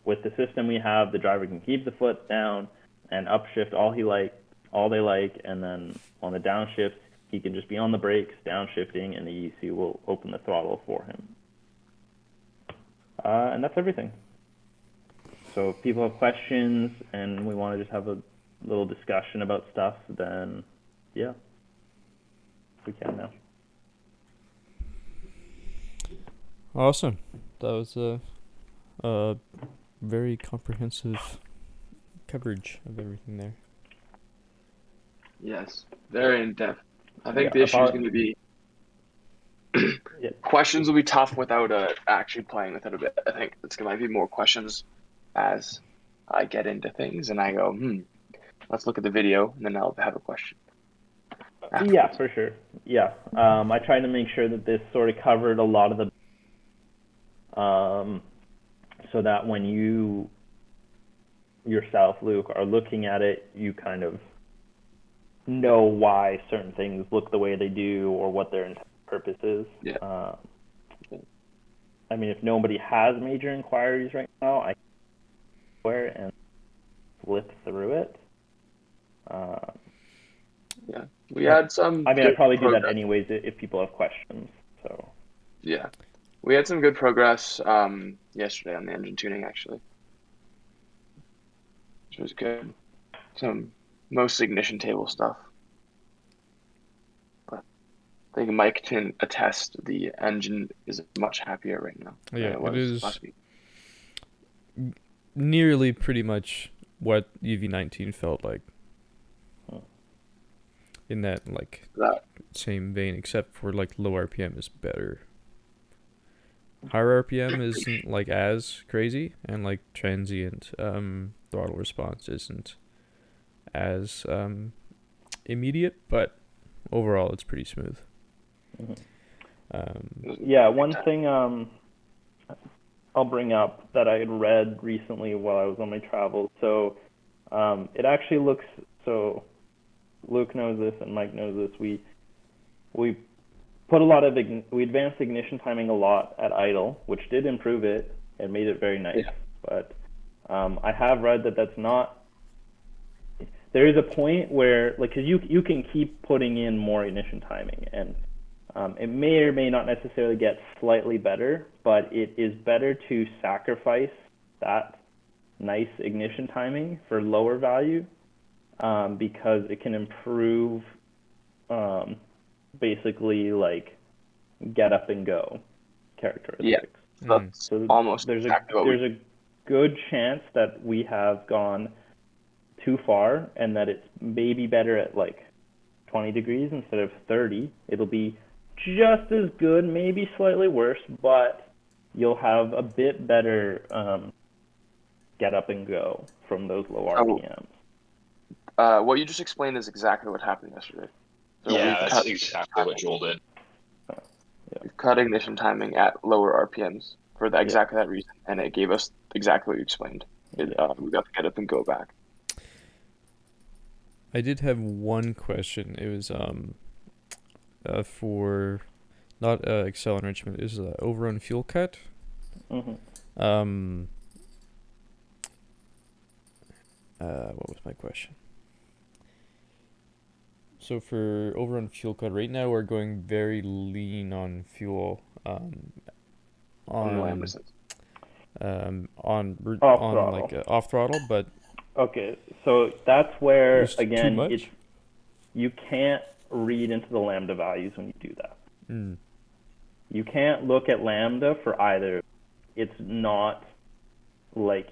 with the system we have, the driver can keep the foot down and upshift all they like, and then on the downshift, he can just be on the brakes, downshifting, and the ECU will open the throttle for him. And that's everything. So if people have questions and we want to just have a little discussion about stuff, then yeah, we can now. Awesome. That was a very comprehensive coverage of everything there. Yes, very in depth. I think the issue is going to be questions will be tough without actually playing with it a bit. I think it's going to be more questions as I get into things and I go, let's look at the video, and then I'll have a question. Afterwards. Yeah, for sure. Yeah, I tried to make sure that this sort of covered a lot of the, so that when you yourself, Luke, are looking at it, you kind of know why certain things look the way they do or what their purpose is. Yeah. I mean, if nobody has major inquiries right now, I can go and flip through it. Yeah, we had some. I mean, I'd probably do that anyways if people have questions. So. Yeah, we had some good progress yesterday on the engine tuning, actually, which was good. Some mostly ignition table stuff. But I think Mike can attest the engine is much happier right now than it was last week. Nearly pretty much what EV19 felt like. In that same vein, except for low RPM is better. Higher RPM isn't as crazy, and transient throttle response isn't as immediate, but overall it's pretty smooth. Yeah, one thing I'll bring up that I had read recently while I was on my travels. So it actually looks so. Luke knows this and Mike knows this. We put a lot of we advanced ignition timing a lot at idle, which did improve it and made it very nice. Yeah. But I have read that that's not. There is a point where because you can keep putting in more ignition timing, and it may or may not necessarily get slightly better, but it is better to sacrifice that nice ignition timing for lower value, because it can improve, um, basically like get up and go Yeah, characteristics. Mm. that's So almost there's a exactly what we. there's a good chance that we have gone too far and that it's maybe better at like 20 degrees instead of 30. It'll be just as good, maybe slightly worse, but you'll have a bit better, get up and go from those low So, RPMs. what you just explained is exactly what happened yesterday. So Yeah, that's exactly what Joel did. Yeah. we've cut ignition timing at lower RPMs for that Yeah. exactly that reason, and it gave us exactly what you explained. We got to get up and go back. I did have one question. It was for not Excel enrichment. It was overrun fuel cut. Mm-hmm. Um. What was my question? So for overrun fuel cut, right now we're going very lean on fuel. On the On Lambda sense. Off on throttle. like off throttle, but Okay, so that's where it's too again much. you can't read into the lambda values when you do that. Mm. You can't look at lambda for either. It's not like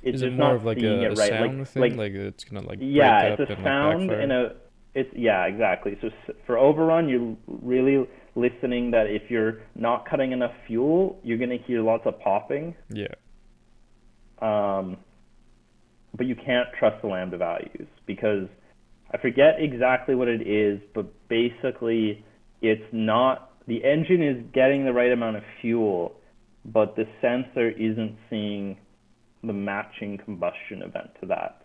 it's Is it just more not of like seeing a it right. sound thing? Like it's gonna like Yeah, break it's up a and like sound and backfire? it's yeah, exactly. So for overrun, you're really listening that if you're not cutting enough fuel, you're gonna hear lots of popping. Yeah. But you can't trust the lambda values because I forget exactly what it is, but basically it's not the engine is getting the right amount of fuel, but the sensor isn't seeing the matching combustion event to that.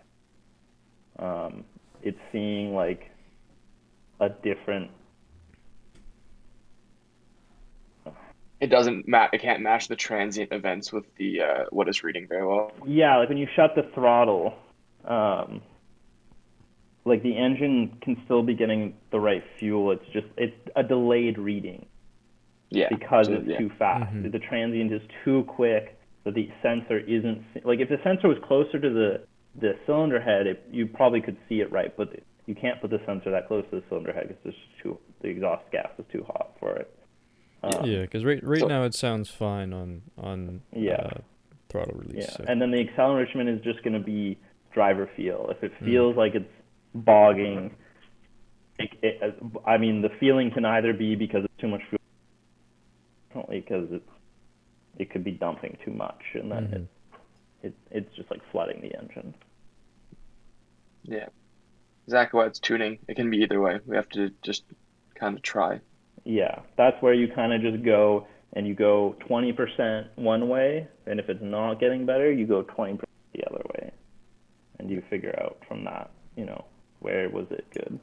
It's seeing like a different. It doesn't match. It can't match the transient events with the what it's reading very well. Yeah, like when you shut the throttle, um, like the engine can still be getting the right fuel. It's a delayed reading Yeah. because So it's yeah. too fast. Mhm. The transient is too quick that the sensor isn't like if the sensor was closer to the cylinder head, you probably could see it right, but you can't put the sensor that close to the cylinder head because the exhaust gas is too hot for it. Yeah, because right So now it sounds fine on Yeah, throttle release. yeah, So. and then the accel enrichment is just going to be driver feel. If it Mm. feels like it's bogging, I mean, the feeling can either be because it's too much fuel, definitely because it could be dumping too much, and then Mhm. it's just like flooding the engine. yeah, exactly why it's tuning. It can be either way. We have to just kind of try. Yeah, that's where you kind of just go and you go 20% one way, and if it's not getting better, you go 20% the other way, and you figure out from that, where was it good.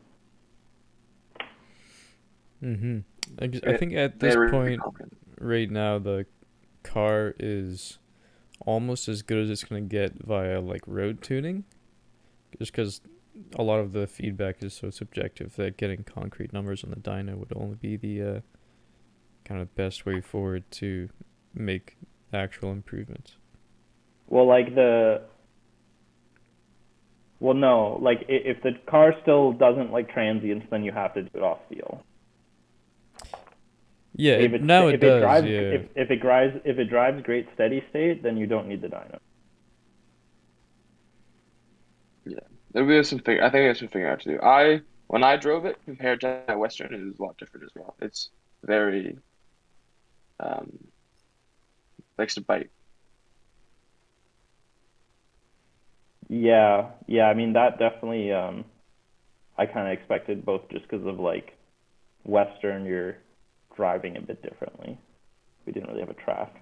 Mhm. I think at this Very point, confident. right now, the car is almost as good as it's gonna get via like road tuning, just because a lot of the feedback is so subjective that getting concrete numbers on the dyno would only be the kind of best way forward to make actual improvements. Well, no, like if the car still doesn't like transients, then you have to do it off steel. Yeah, If it now it if it does. drives Yeah. if it drives great steady state, then you don't need the dyno. Yeah, there's some figure. I think there's some figuring out to do. When I drove it compared to my Western, it was a lot different as well. It's very um likes to bite. Yeah, yeah. I mean that definitely. I kind of expected both just because of like Western, you're driving a bit differently. We didn't really have a track.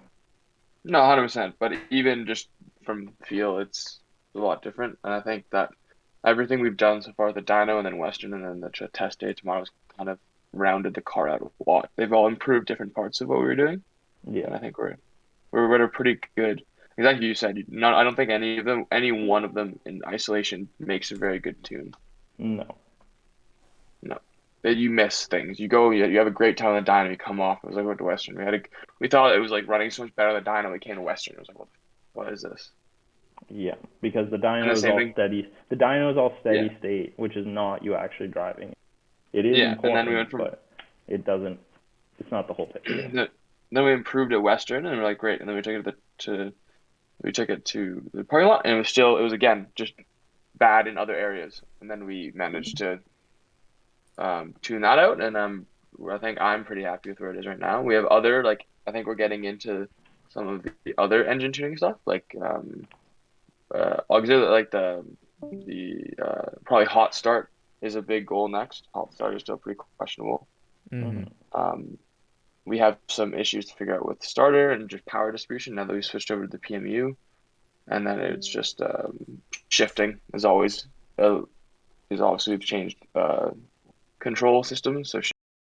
No, 100%. But even just from feel, it's a lot different. And I think that everything we've done so far, the dyno and then Western and then the test day tomorrow's kind of rounded the car out a lot. They've all improved different parts of what we were doing, Yeah. and I think we're at a pretty good. Exactly, you said. Not, I don't think any one of them in isolation makes a very good tune. No. No. that you miss things. You go, you have a great time on the dyno, you come off. It was like we went to Western. We thought it was like running so much better on the dyno. We came to Western. It was like, what is this? Yeah, because the And the dyno is same all thing. steady. The dyno is all Yeah, steady state, which is not you actually driving. It is yeah. And then we went important, from but it doesn't. It's not the whole picture. then we improved at Western, and we're like, great. And then we took it to the parking lot, and it was again just bad in other areas. And then we managed to tune that out, and I think I'm pretty happy with where it is right now. We have other like I think we're getting into some of the other engine tuning stuff, like auxiliary, like the probably hot start is a big goal next. Hot start is still pretty questionable. Mm-hmm. Hmm. Um, we have some issues to figure out with starter and just power distribution now that we switched over to the PMU, and then it's just shifting as always. As obviously we've changed control systems, so